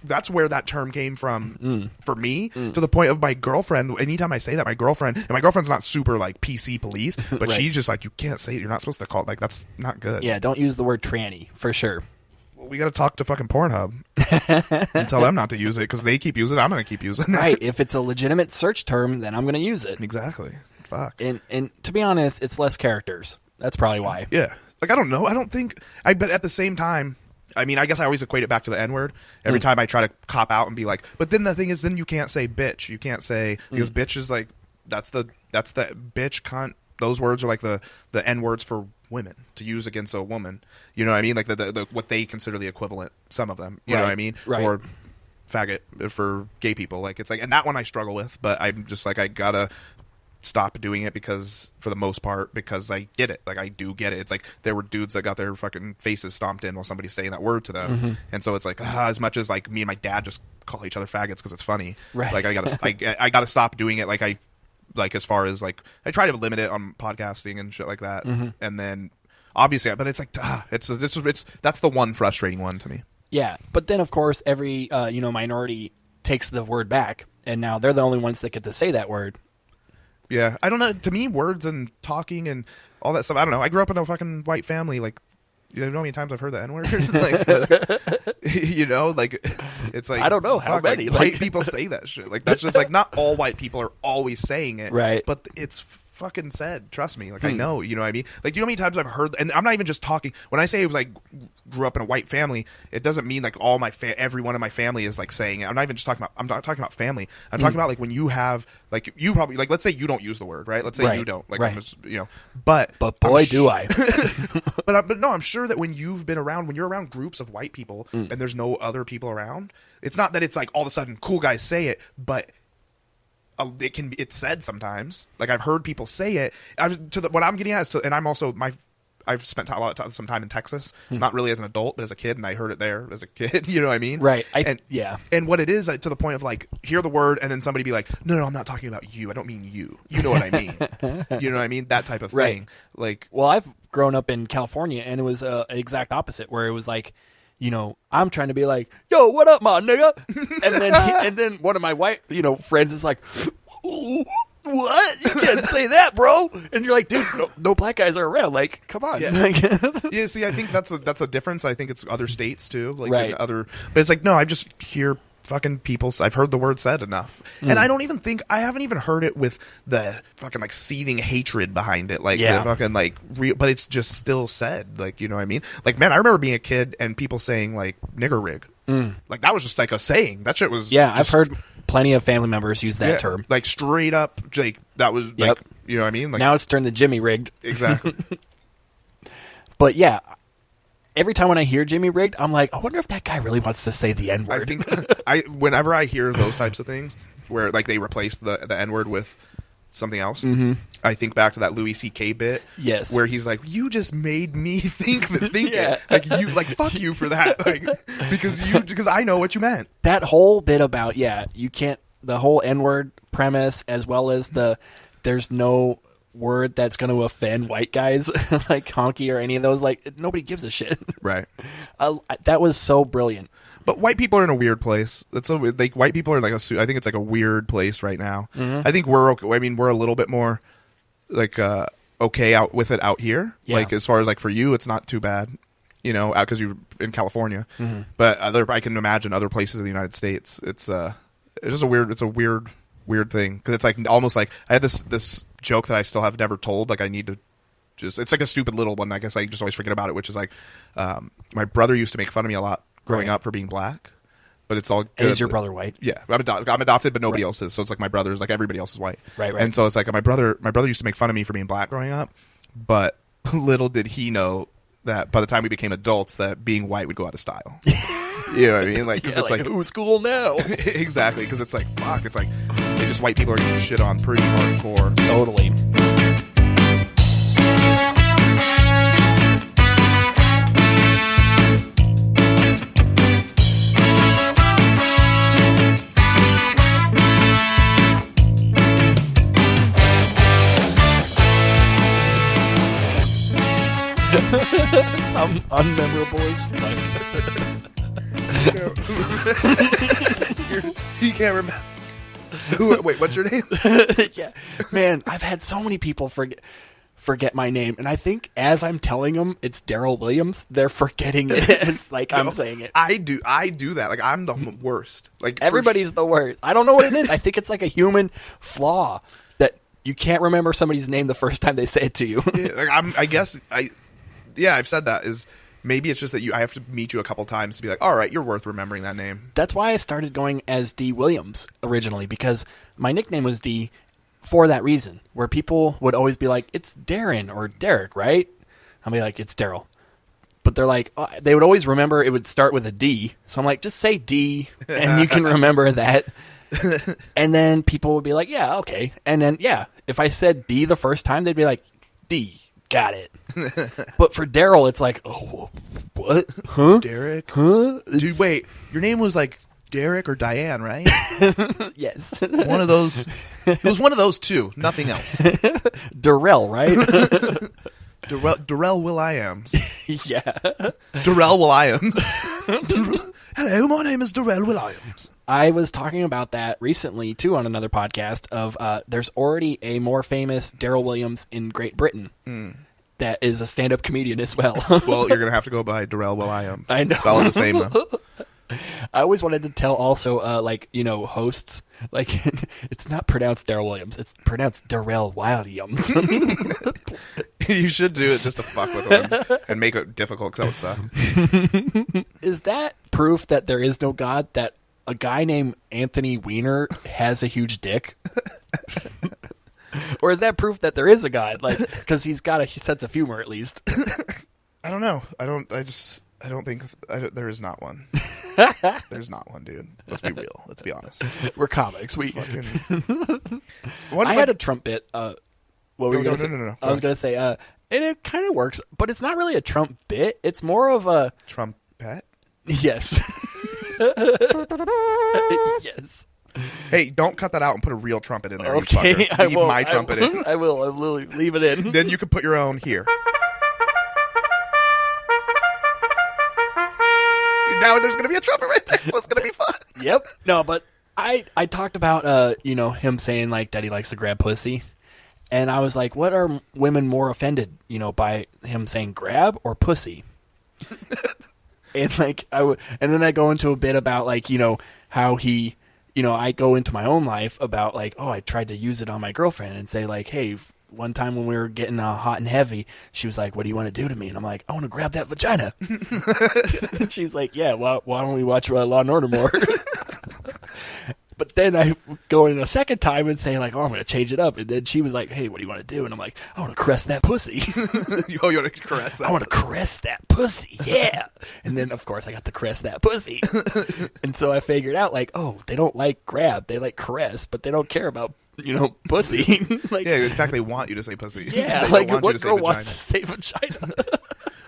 that's where that term came from for me, to the point of my girlfriend. Anytime I say that, my girlfriend's not super like PC police, but she's just like, you can't say it. You're not supposed to call it, like, that's not good. Yeah, don't use the word tranny for sure. Well, we got to talk to fucking Pornhub and tell them not to use it, because they keep using it. I'm going to keep using it. Right. If it's a legitimate search term, then I'm going to use it. Exactly. Fuck. And to be honest, it's less characters. That's probably why. Yeah. Like, I don't know. I don't think... but at the same time, I mean, I guess I always equate it back to the N-word. Every time I try to cop out and be like... But then the thing is, then you can't say bitch. You can't say... Because bitch is like... That's the bitch, cunt. Those words are like the N-words for women to use against a woman. You know what I mean? Like the what they consider the equivalent, some of them. You know what I mean? Right. Or faggot for gay people. Like, it's like... And that one I struggle with, but I'm just like, I gotta stop doing it, because for the most part, because I get it. Like, I do get it. It's like there were dudes that got their fucking faces stomped in while somebody's saying that word to them. And so it's like, as much as like me and my dad just call each other faggots because it's funny. Right. Like, I gotta stop doing it. Like as far as like, I try to limit it on podcasting and shit like that. And then obviously, but it's like, it's that's the one frustrating one to me. Yeah. But then of course every, minority takes the word back, and now they're the only ones that get to say that word. Yeah. I don't know. To me, words and talking and all that stuff, I don't know. I grew up in a fucking white family. Like, you know how many times I've heard the N-word? Like, it's like, I don't know how many. Like, white people say that shit. Like, that's just like, not all white people are always saying it. Right. But it's fucking said. Trust me. Like, I know. You know what I mean? Like, you know how many times I've heard, and I'm not even just talking, when I say it was like, grew up in a white family, it doesn't mean like all everyone in my family is like saying it. I'm not even just talking about, I'm not talking about family. I'm talking about like when you have, like, you probably, like, let's say you don't use the word, right? Let's say you don't. Like, I'm just, but boy, do I. But no, I'm sure that when you're around groups of white people and there's no other people around, it's not that it's like all of a sudden cool guys say it, but it's said sometimes. Like, I've heard people say it. What I'm getting at is, and I'm also I've spent some time in Texas, not really as an adult, but as a kid, and I heard it there as a kid. You know what I mean? Right. And what it is, to the point of like, hear the word, and then somebody be like, no, I'm not talking about you. I don't mean you. You know what I mean? You know what I mean? That type of thing. Like, well, I've grown up in California, and it was an exact opposite, where it was like, I'm trying to be like, yo, what up, my nigga? And then one of my white, friends is like, what? You can't say that, bro. And you're like, dude, no black guys are around. Like, come on. Yeah. Yeah, see, I think that's a difference. I think it's other states too. Like, right. But it's like, no, I just hear fucking people. I've heard the word said enough. And I haven't even heard it with the fucking like seething hatred behind it. Like, the fucking like real, but it's just still said. Like, you know what I mean? Like, man, I remember being a kid and people saying like nigger rig. Like, that was just like a saying. That shit was. Yeah, I've heard plenty of family members use that term. Like, straight up, like, that was like, you know what I mean? Like, now it's turned to Jimmy rigged. Exactly. But yeah, every time when I hear Jimmy rigged, I'm like, I wonder if that guy really wants to say the N-word. I think whenever I hear those types of things where like they replace the N-word with something else. Mm-hmm. I think back to that Louis C.K. bit. Yes. Where he's like, you just made me think Yeah. it. Like, you, like, fuck you for that. Like, because I know what you meant. That whole bit about, you can't, the whole N-word premise, as well as there's no word that's going to offend white guys, like honky or any of those, like, nobody gives a shit. Right. That was so brilliant. But white people are in a weird place. White people are like I think it's like a weird place right now. Mm-hmm. I think we're okay. I mean, we're a little bit more like okay out with it out here. Yeah. Like as far as like for you, it's not too bad, because you're in California. Mm-hmm. But I can imagine other places in the United States. It's just a weird thing because it's like almost like I had this joke that I still have never told. Like I need to. It's like a stupid little one. I guess I just always forget about it, which is like my brother used to make fun of me a lot growing up for being black, but it's all good. Is your brother white? Yeah, I'm adopted, but nobody else is. So it's like my brother's like everybody else is white. Right. And so it's like my brother used to make fun of me for being black growing up, but little did he know that by the time we became adults, that being white would go out of style. You know what I mean? Like, because it's like who's cool now? Exactly, because it's like fuck. It's like just white people are getting shit on pretty hardcore. Totally. Unmemorable as You can't remember. Wait, what's your name? Yeah, man, I've had so many people forget my name, and I think as I'm telling them it's Daryl Williams, they're forgetting it as like I'm saying it. I do that. Like I'm the worst. Like everybody's the worst. I don't know what it is. I think it's like a human flaw that you can't remember somebody's name the first time they say it to you. Yeah, like I've said that is maybe it's just that I have to meet you a couple times to be like, all right, you're worth remembering that name. That's why I started going as D. Williams originally, because my nickname was D for that reason, where people would always be like, it's Darren or Derek, right? I'll be like, it's Daryl. But they're like, they would always remember it would start with a D. So I'm like, just say D, and you can remember that. And then people would be like, yeah, okay. And then, if I said D the first time, they'd be like, D. Got it. But for Daryl, it's like, oh, what? Huh? Derek? Huh? Dude, wait. Your name was like Derek or Diane, right? Yes. One of those. It was one of those two. Nothing else. Darrell, right? Daryl Williams. Yeah. Daryl Williams. Hello, my name is Daryl Williams. I was talking about that recently, too, on another podcast of there's already a more famous Daryl Williams in Great Britain that is a stand-up comedian as well. Well, you're going to have to go by Daryl Williams. I know. Spell it the same, though. I always wanted to tell also, hosts, like, it's not pronounced Daryl Williams. It's pronounced Darrell Williams. You should do it just to fuck with them and make it difficult, because that would suck. Is that proof that there is no God, that a guy named Anthony Weiner has a huge dick? Or is that proof that there is a God? Like, because he's got a sense of humor, at least. I don't know. I don't think there is not one. There's not one, dude. Let's be real. Let's be honest. We're comics. We fucking. I had a Trump bit. What were you going to say? No. I was going to say, and it kind of works, but it's not really a Trump bit. It's more of a trumpet. Yes. Yes. Hey, don't cut that out and put a real trumpet in there. Okay, you fucker. Leave my trumpet in. I will. I will leave it in. Then you can put your own here. Now there's going to be a trumpet right there, so it's going to be fun. Yep. No, but I talked about him saying like that he likes to grab pussy, and I was like, what are women more offended, by him saying grab or pussy? And like and then I go into a bit about like how he. I go into my own life about like, oh, I tried to use it on my girlfriend and say like, hey, one time when we were getting hot and heavy, she was like, what do you want to do to me? And I'm like, I want to grab that vagina. And she's like, yeah, why don't we watch Law and Order more? But then I go in a second time and say like, oh, I'm going to change it up. And then she was like, hey, what do you want to do? And I'm like, I want to caress that pussy. You want to caress that? I want to caress that pussy. Yeah. And then, of course, I got to caress that pussy. And so I figured out like, oh, they don't like grab. They like caress, but they don't care about pussy. Yeah, in fact, they want you to say pussy. Yeah, They like don't want you what to say girl vagina. wants to say vagina?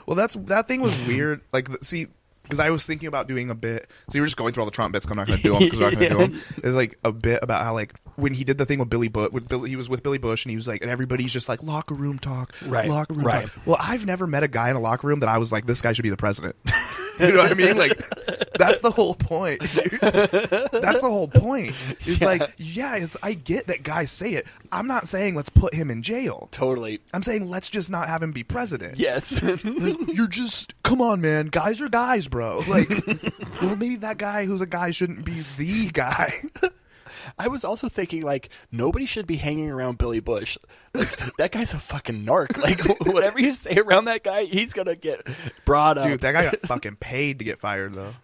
Well, that thing was weird. Like, see, because I was thinking about doing a bit. So you were just going through all the Trump bits. 'Cause I'm not going to do them because we're not going to do them. It's like a bit about how like when he did the thing with Billy Bush, he was with Billy Bush, and he was like, and everybody's just like locker room talk, locker room talk. Well, I've never met a guy in a locker room that I was like, this guy should be the president. You know what I mean? Like, that's the whole point. That's the whole point. It's like, I get that guys say it. I'm not saying let's put him in jail. Totally. I'm saying let's just not have him be president. Yes. Like, you're just, come on, man. Guys are guys, bro. Like, well, maybe that guy who's a guy shouldn't be the guy. I was also thinking, like, nobody should be hanging around Billy Bush. Like, that guy's a fucking narc. Like, whatever you say around that guy, he's going to get brought up. Dude, that guy got fucking paid to get fired, though.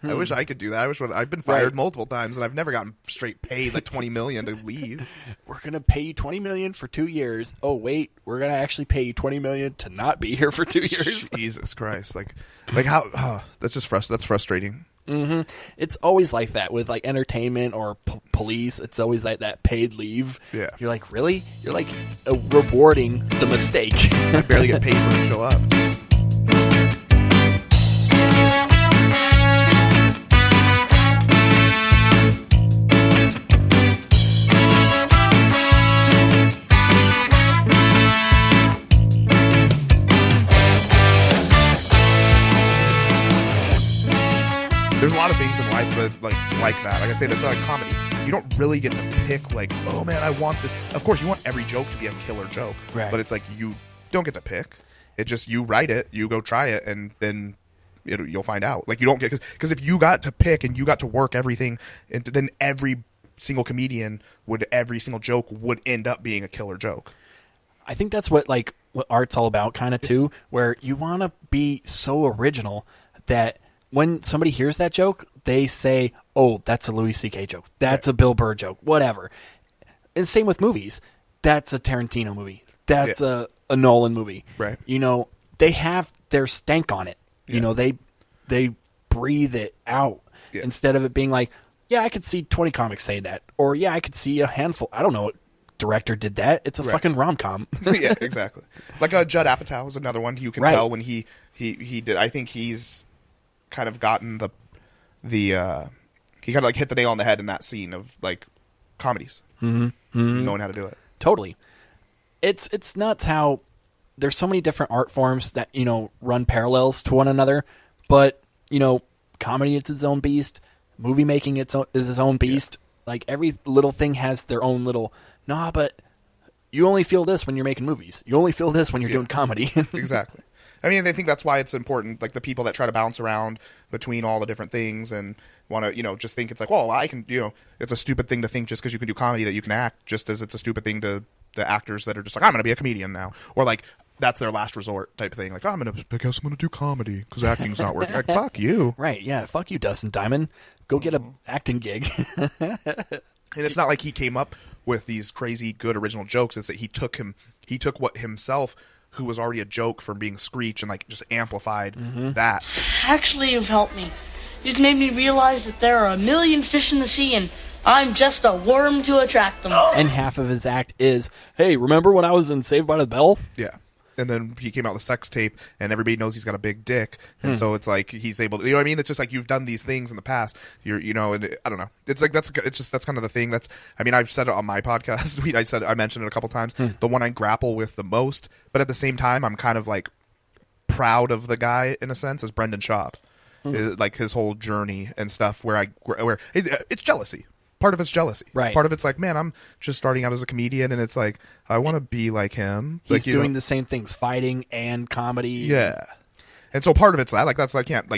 I wish I could do that. I've been fired multiple times, and I've never gotten straight paid like $20 million to leave. We're going to pay you $20 million for 2 years. Oh, wait, we're going to actually pay you $20 million to not be here for 2 years. Jesus Christ. Like how, that's just that's frustrating. Mm-hmm. It's always like that with like entertainment or police. It's always like that paid leave. Yeah. You're like, really? You're like rewarding the mistake. I barely get paid for it to show up. There's a lot of things in life that like that. Like I say, that's like comedy. You don't really get to pick like, oh man, I want the. Of course, you want every joke to be a killer joke, right? But it's like you don't get to pick. It just you write it, you go try it, and then you'll find out. Like you don't get because if you got to pick and you got to work everything, and then every single comedian every single joke would end up being a killer joke. I think that's what art's all about, kind of too, where you want to be so original that when somebody hears that joke, they say, oh, that's a Louis C.K. joke. That's a Bill Burr joke. Whatever. And same with movies. That's a Tarantino movie. That's a Nolan movie. Right. They have their stank on it. They breathe it out instead of it being like, yeah, I could see 20 comics say that. Or, yeah, I could see a handful. I don't know what director did that. It's a fucking rom-com. Yeah, exactly. Like Judd Apatow is another one. You can tell when he did. I think he's kind of gotten he kind of like hit the nail on the head in that scene of like comedies, knowing how to do it. Totally. It's nuts how there's so many different art forms that run parallels to one another, but comedy it's its own beast, movie making is its own beast. Like every little thing has their own little but you only feel this when you're making movies. You only feel this when you're doing comedy. Exactly. I mean, I think that's why it's important, like the people that try to bounce around between all the different things and want to, just think it's like, well, I can, it's a stupid thing to think just because you can do comedy that you can act, just as it's a stupid thing to the actors that are just like, I'm going to be a comedian now. Or like, that's their last resort type of thing. Like, I guess I'm going to do comedy because acting's not working. Like, fuck you. Right, yeah. Fuck you, Dustin Diamond. Go get an acting gig. And it's not like he came up with these crazy good original jokes. It's that he took what himself, who was already a joke from being Screech, and like just amplified that. Actually, you've helped me. You've made me realize that there are a million fish in the sea, and I'm just a worm to attract them. And half of his act is, hey, remember when I was in Saved by the Bell? Yeah. And then he came out with a sex tape, and everybody knows he's got a big dick, and so it's like he's able to, you know what I mean? It's just like you've done these things in the past. And I don't know. It's like that's kind of the thing. I've said it on my podcast. I mentioned it a couple times. The one I grapple with the most, but at the same time, I'm kind of like proud of the guy in a sense, is Brendan Schaub, like his whole journey and stuff. Where it's jealousy. Part of it's jealousy. Right. Part of it's like, man, I'm just starting out as a comedian, and it's like, I want to be like him. He's doing the same things, fighting and comedy. Yeah. And so part of it's that. Like, that's, I can't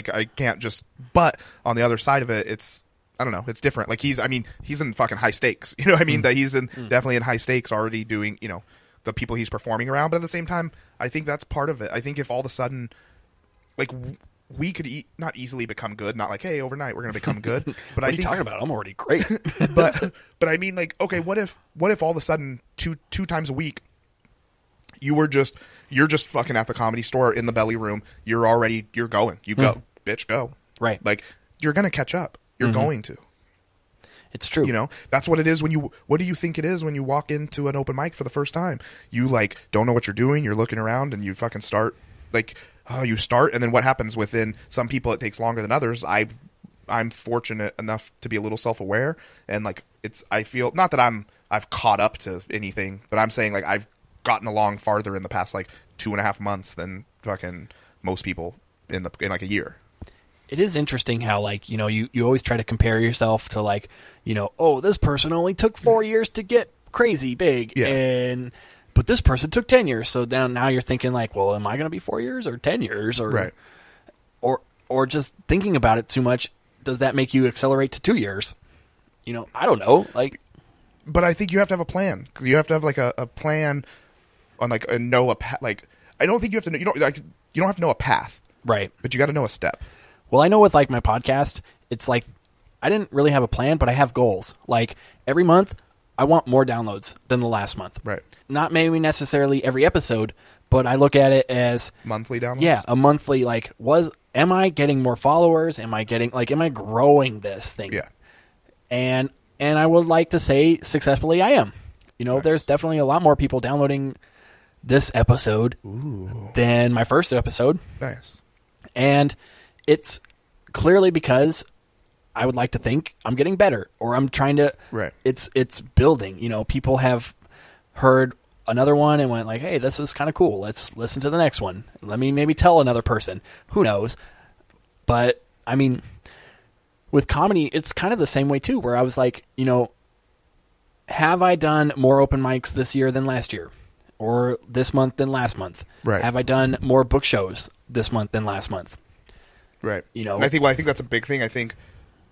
just, but on the other side of it, it's, I don't know, it's different. Like, he's in fucking high stakes. You know what I mean? That he's definitely in high stakes already doing, the people he's performing around. But at the same time, I think that's part of it. I think if all of a sudden, like, we could not easily become good. Not like, hey, overnight we're going to become good. But what are you talking about? I'm already great. but I mean, like, okay, what if all of a sudden two times a week you're just fucking at the Comedy Store in the belly room. You're going. You go, bitch, go. Right. Like, you're going to catch up. You're going to. It's true. You know, that's what it is what do you think it is when you walk into an open mic for the first time? You like don't know what you're doing. You're looking around and you fucking start you start, and then what happens within some people it takes longer than others. I'm fortunate enough to be a little self-aware, and like I feel not that I've caught up to anything, but I'm saying like I've gotten along farther in the past like 2.5 months than fucking most people in like a year. It is interesting how like, you know, you always try to compare yourself to like, you know, oh, this person only took 4 years to get crazy big, but this person took 10 years. So now you're thinking like, well, am I going to be 4 years or 10 years or just thinking about it too much? Does that make you accelerate to 2 years? You know, I don't know. Like, but I think you have to have a plan. You have to have like a plan on like I don't think you have to know, you don't have to know a path. Right. But you got to know a step. Well, I know with like my podcast, it's like I didn't really have a plan, but I have goals. Like every month, I want more downloads than the last month. Right. Not maybe necessarily every episode, but I look at it as monthly downloads. Yeah, a monthly. Like, am I getting more followers? Am I growing this thing? Yeah. And I would like to say successfully I am. You know, There's definitely a lot more people downloading this episode than my first episode. Nice. And it's clearly because I would like to think I'm getting better, or I'm trying to. Right. It's building. You know, people have heard another one and went like, "Hey, this was kind of cool. Let's listen to the next one. Let me maybe tell another person." Who knows? But I mean, with comedy, it's kind of the same way too. Where I was like, you know, have I done more open mics this year than last year, or this month than last month? Right. Have I done more book shows this month than last month? Right. You know, and I think that's a big thing. I think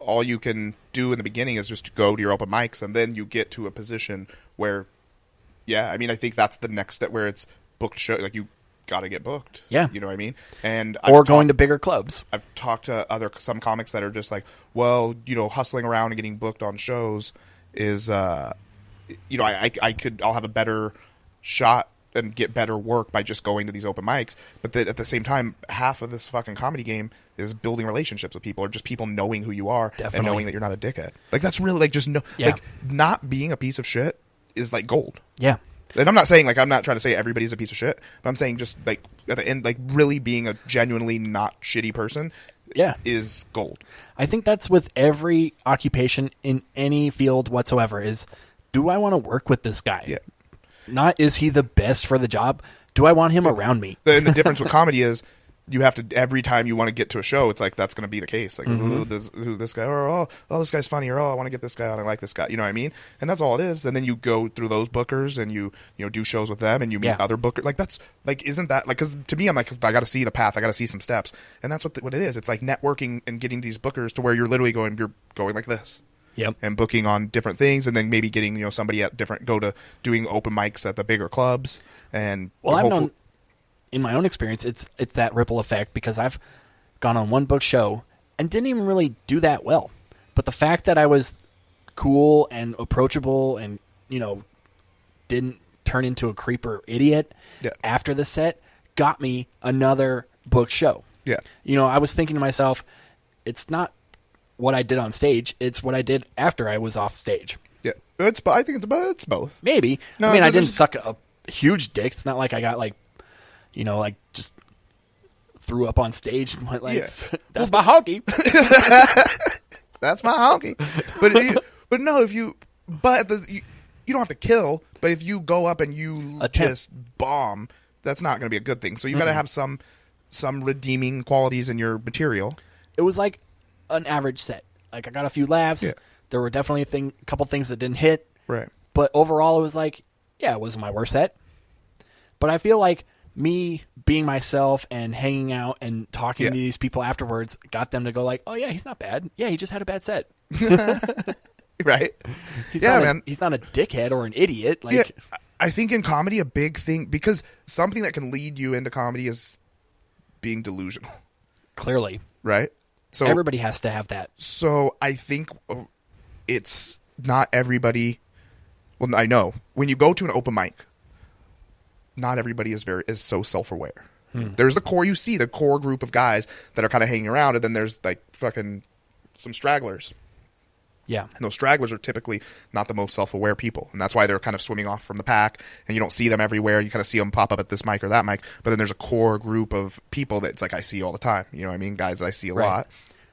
all you can do in the beginning is just go to your open mics, and then you get to a position where, I mean, I think that's the next step where it's booked show. Like you got to get booked. Yeah. You know what I mean? And going to bigger clubs. I've talked to some comics that are just like, well, you know, hustling around and getting booked on shows is, you know, I'll have a better shot and get better work by just going to these open mics. But at the same time, half of this fucking comedy game is building relationships with people, or just people knowing who you are and knowing that you're not a dickhead. Like that's really like just like not being a piece of shit is like gold. Yeah. And I'm not saying like I'm not trying to say everybody's a piece of shit, but I'm saying just like at the end, like really being a genuinely not shitty person is gold. I think that's with every occupation in any field whatsoever is, do I want to work with this guy? Yeah. Not is he the best for the job? Do I want him around me? And the difference with comedy is you have to, every time you want to get to a show, it's like that's going to be the case. Like, who's this guy? Or, oh, this guy's funny. Or, oh, I want to get this guy on. I like this guy. You know what I mean? And that's all it is. And then you go through those bookers and you do shows with them and you meet other bookers. Like, that's, like, isn't that, like, because to me, I'm like, I got to see the path. I got to see some steps. And that's what it is. It's like networking and getting these bookers to where you're literally going like this. Yep. And booking on different things, and then maybe getting somebody at doing open mics at the bigger clubs. And I've known in my own experience, it's that ripple effect, because I've gone on one book show and didn't even really do that well, but the fact that I was cool and approachable and didn't turn into a creeper idiot after the set got me another book show. Yeah. I was thinking to myself, it's not what I did on stage, it's what I did after I was off stage. Yeah, I think it's both. Maybe. No, I mean, I didn't suck a huge dick. It's not like I got just threw up on stage and went like, "That's my honky." That's my honky. But no, you don't have to kill. But if you go up and you just bomb, that's not going to be a good thing. So you got to have some redeeming qualities in your material. It was like an average set. Like I got a few laughs. Yeah. There were definitely a couple things that didn't hit. Right. But overall, it was like, it wasn't my worst set. But I feel like me being myself and hanging out and talking to these people afterwards got them to go like, oh yeah, he's not bad. Yeah, he just had a bad set. Right. Man. He's not a dickhead or an idiot. Like, I think in comedy, a big thing, because something that can lead you into comedy is being delusional. Clearly. Right. So everybody has to have that. So I think it's not everybody. Well, I know when you go to an open mic, not everybody is so self-aware. There's the core group of guys that are kind of hanging around, and then there's like fucking some stragglers. Yeah. And those stragglers are typically not the most self-aware people. And that's why they're kind of swimming off from the pack, and you don't see them everywhere. You kind of see them pop up at this mic or that mic. But then there's a core group of people that's like I see all the time. You know what I mean? Guys that I see a lot.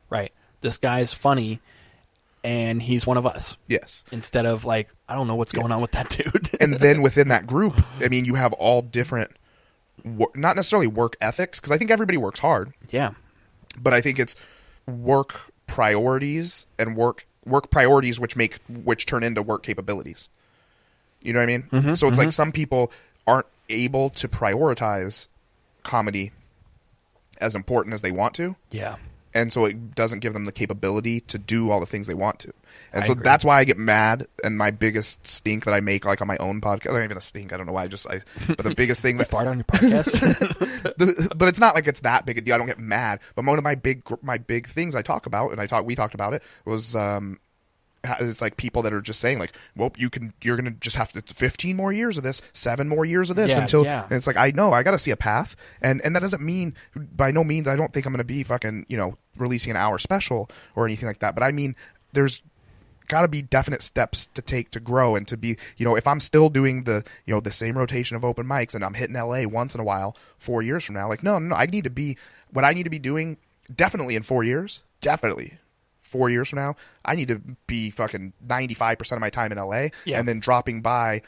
Right. This guy's funny, and he's one of us. Yes. Instead of like, I don't know what's going on with that dude. And then within that group, I mean, you have all different, not necessarily work ethics, because I think everybody works hard. Yeah. But I think it's work priorities and work priorities which turn into work capabilities. You know what I mean? Mm-hmm, So it's like some people aren't able to prioritize comedy as important as they want to. Yeah. And so it doesn't give them the capability to do all the things they want to. And I so agree. that's why I get mad. And my biggest stink that I make, like on my own podcast, not even a stink, I don't know why, but the biggest thing that fart on your podcast. But it's not like it's that big a deal. I don't get mad. But one of my big things I talk about, and we talked about it, was it's like people that are just saying like, well, you're gonna just have to 15 more years of this, 7 more years of this until. And it's like, I know I got to see a path, and that doesn't mean, by no means, I don't think I'm gonna be fucking releasing an hour special or anything like that. But I mean, there's got to be definite steps to take to grow and to be, if I'm still doing the same rotation of open mics and I'm hitting LA once in a while 4 years from now, like no, I need to be what I need to be doing definitely in 4 years, definitely 4 years from now, I need to be fucking 95% of my time in LA, and then dropping by,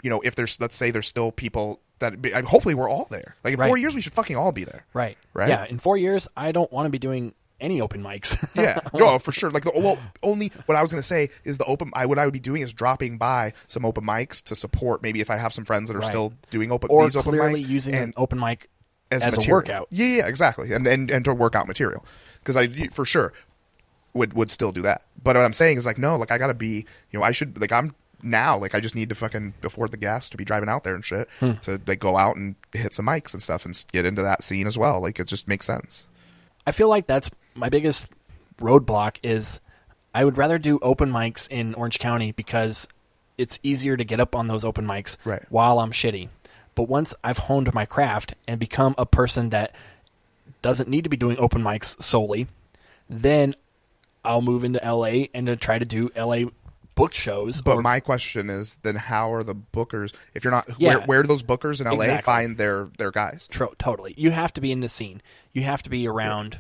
if there's, let's say there's still people that, hopefully we're all there. Like in 4 years, we should fucking all be there. Right. Right. Yeah. In 4 years, I don't want to be doing any open mics. Yeah. No, for sure. Like only what I was going to say is what I would be doing is dropping by some open mics to support, maybe if I have some friends that are still doing these open mics, using an open mic as a workout. Yeah, exactly. And to work out material. Because I, for sure, would still do that. But what I'm saying is like, no, like I gotta be, I should, like I'm now, like I just need to fucking afford the gas to be driving out there and shit to like go out and hit some mics and stuff and get into that scene as well. Like it just makes sense. I feel like that's my biggest roadblock is I would rather do open mics in Orange County because it's easier to get up on those open mics while I'm shitty. But once I've honed my craft and become a person that doesn't need to be doing open mics solely, then I'll move into LA and to try to do LA book shows. But my question is, then how are the bookers, if you're not, where do those bookers in LA find their guys? Totally. You have to be in the scene. You have to be around.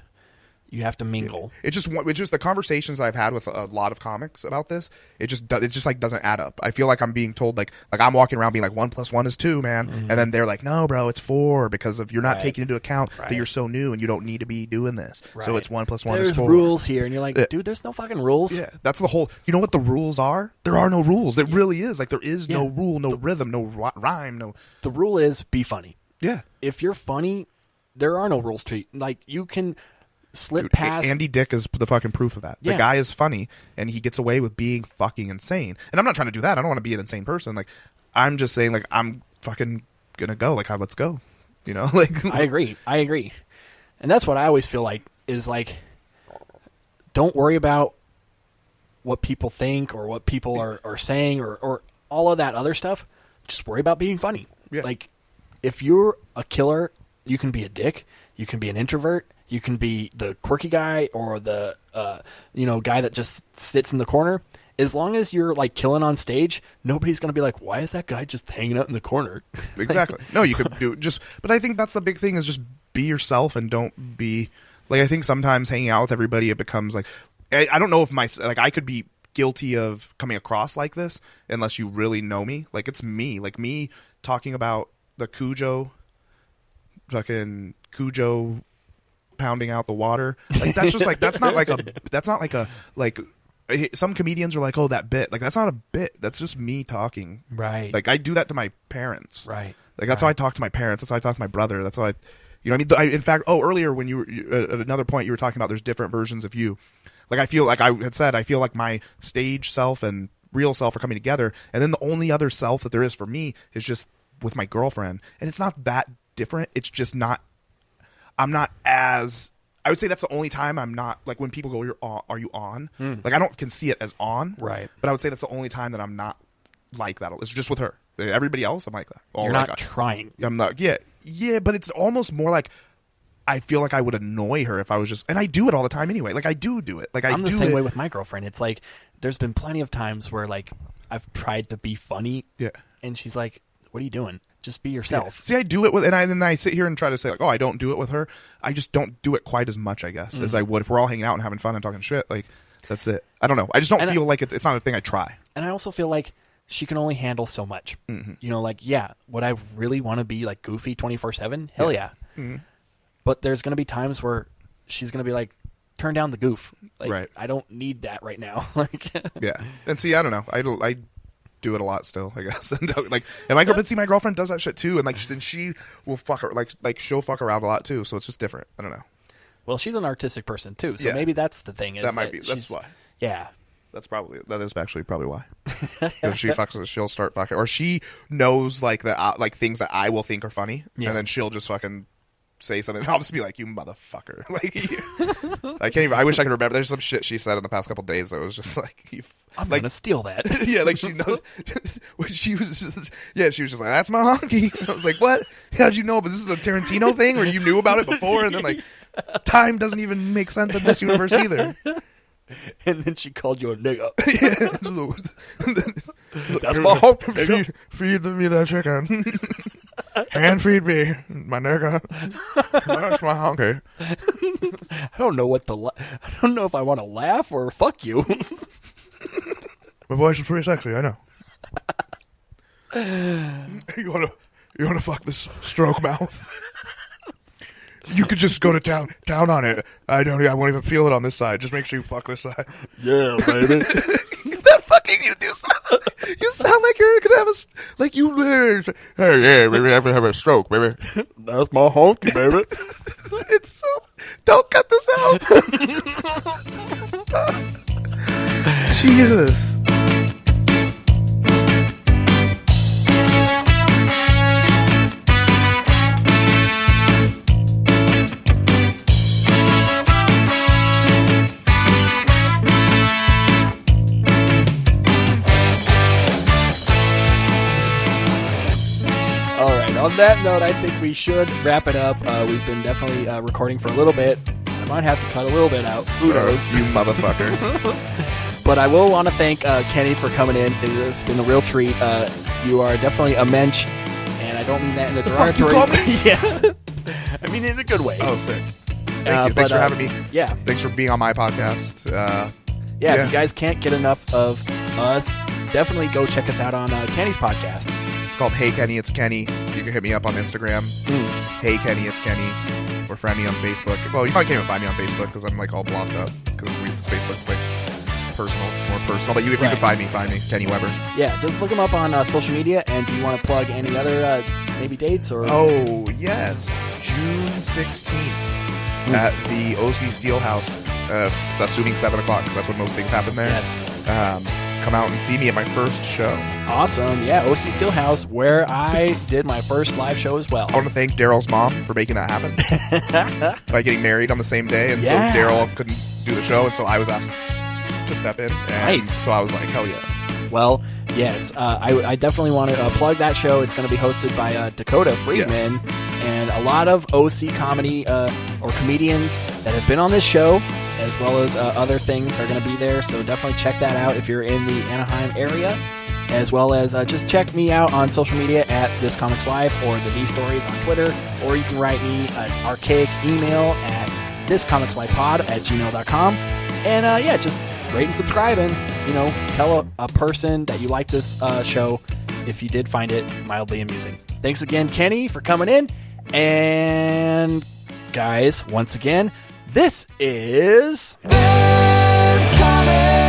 You have to mingle. It's just the conversations that I've had with a lot of comics about this. It just like doesn't add up. I feel like I'm being told like I'm walking around being like 1 + 1 is 2, man, and then they're like, no, bro, it's 4 because of you're not taking into account that you're so new and you don't need to be doing this. So it's 1 + 1 is 4. There's rules here, and you're like, dude, there's no fucking rules. Yeah, that's the whole. You know what the rules are? There are no rules. It really is like there is no rule, no rhythm, no rhyme, no. The rule is be funny. Yeah. If you're funny, there are no rules to it. Like you can slip past. Andy Dick is the fucking proof of that. The guy is funny and he gets away with being fucking insane. And I'm not trying to do that. I don't want to be an insane person. Like I'm just saying like I'm fucking gonna go. Like let's go. Like I agree. And that's what I always feel like is like don't worry about what people think or what people are saying or all of that other stuff. Just worry about being funny. Yeah. Like if you're a killer, you can be a dick, you can be an introvert, you can be the quirky guy or the guy that just sits in the corner. As long as you're like killing on stage, nobody's going to be like, why is that guy just hanging out in the corner? Exactly. No, you could do just, but I think that's the big thing is just be yourself and don't be like, I think sometimes hanging out with everybody, it becomes like, I don't know if I could be guilty of coming across like this unless you really know me. Like it's me, like me talking about the Cujo pounding out the water. Like that's just like, that's not like some comedians are like, oh, that bit. Like that's not a bit. That's just me talking. Right. Like I do that to my parents. Right. Like that's how I talk to my parents. That's how I talk to my brother. That's how in fact, earlier when you were at another point you were talking about there's different versions of you. Like I feel like I had said, I feel like my stage self and real self are coming together. And then the only other self that there is for me is just with my girlfriend. And it's not that different. It's just not, I'm not as, I would say that's the only time I'm not, like when people go, are you on? Like I can see it as on. Right. But I would say that's the only time that I'm not like that. It's just with her. Everybody else, I'm like that. You're not trying. I'm not, yeah, but it's almost more like, I feel like I would annoy her if I was just, and I do it all the time anyway. Like I do it. Like I'm the same way with my girlfriend. It's like, there's been plenty of times where like I've tried to be funny, and she's like, "What are you doing? Just be yourself." See, I do it with, and then I sit here and try to say like, "Oh, I don't do it with her." I just don't do it quite as much, I guess, as I would if we're all hanging out and having fun and talking shit. Like, that's it. I don't know. I just don't feel like it's not a thing I try. And I also feel like she can only handle so much. You know, like, would I really want to be like goofy 24/7? Hell yeah. But there's going to be times where she's going to be like, turn down the goof. Like, I don't need that right now. Like, and see, I don't know. I do it a lot still, I guess. And my girlfriend does that shit too, and like then she will fuck her, like she'll fuck around a lot too. So it's just different. I don't know. Well, she's an artistic person too, so maybe that's the thing. Is that might be. That's why. Yeah. That is actually probably why. If she fucks with, she'll start fucking, or she knows like that, like things that I will think are funny, and then she'll just fucking say something, and I'll just be like, "You motherfucker!" Like, I can't even. I wish I could remember. There's some shit she said in the past couple of days that was just like, I'm gonna steal that. Yeah, like she knows. When she was just, she was just like, "That's my honky." I was like, "What? How'd you know?" But this is a Tarantino thing, or you knew about it before, and then like, time doesn't even make sense in this universe either. And then she called you a nigga. That's my honky. Feed me that chicken. Hand feed me, my nigga. That's my honky. I don't know I don't know if I want to laugh or fuck you. My voice is pretty sexy, I know. You wanna fuck this stroke mouth? You could just go to town on it. I won't even feel it on this side. Just make sure you fuck this side. Yeah, baby. That fucking you do something. You sound like you're gonna have hey, yeah, maybe I'm gonna have a stroke, baby. That's my honky, baby. It's so. Don't cut this out. Jesus. On that note, I think we should wrap it up. We've been definitely recording for a little bit. I might have to cut a little bit out. Who knows? You motherfucker. But I will want to thank Kenny for coming in. It's been a real treat. You are definitely a mensch, and I don't mean that in a derogatory way. You call me? Yeah. I mean it in a good way. Oh, sick. Thank you. Thanks for having me. Yeah. Thanks for being on my podcast. If you guys can't get enough of us, definitely go check us out on Kenny's podcast. It's called Hey Kenny, It's Kenny. You can hit me up on Instagram. Hey Kenny, It's Kenny. Or find me on Facebook. Well, you probably can't even find me on Facebook because I'm like all blocked up. Because Facebook's like more personal. But if you can find me, Kenny Weber. Yeah, just look him up on social media. And do you want to plug any other maybe dates or? Oh yes, June 16th at the OC Steelhouse. Assuming 7 o'clock because that's when most things happen there. Yes. Come out and see me at my first show. Awesome. Yeah, OC Steelhouse, where I did my first live show as well. I want to thank Daryl's mom for making that happen by getting married on the same day. And so Daryl couldn't do the show, and so I was asked to step in. And nice. So I was like, hell yeah. Well, yes, I definitely want to plug that show. It's going to be hosted by Dakota Friedman. Yes. And a lot of OC comedy or comedians that have been on this show, as well as other things, are going to be there. So definitely check that out if you're in the Anaheim area, as well as just check me out on social media at This Comics Life or the D Stories on Twitter, or you can write me an archaic email at THISCOMICSLifePod@gmail.com. And just rate and subscribe, and tell a person that you like this show if you did find it mildly amusing. Thanks again, Kenny, for coming in. And guys, once again, this is This Comics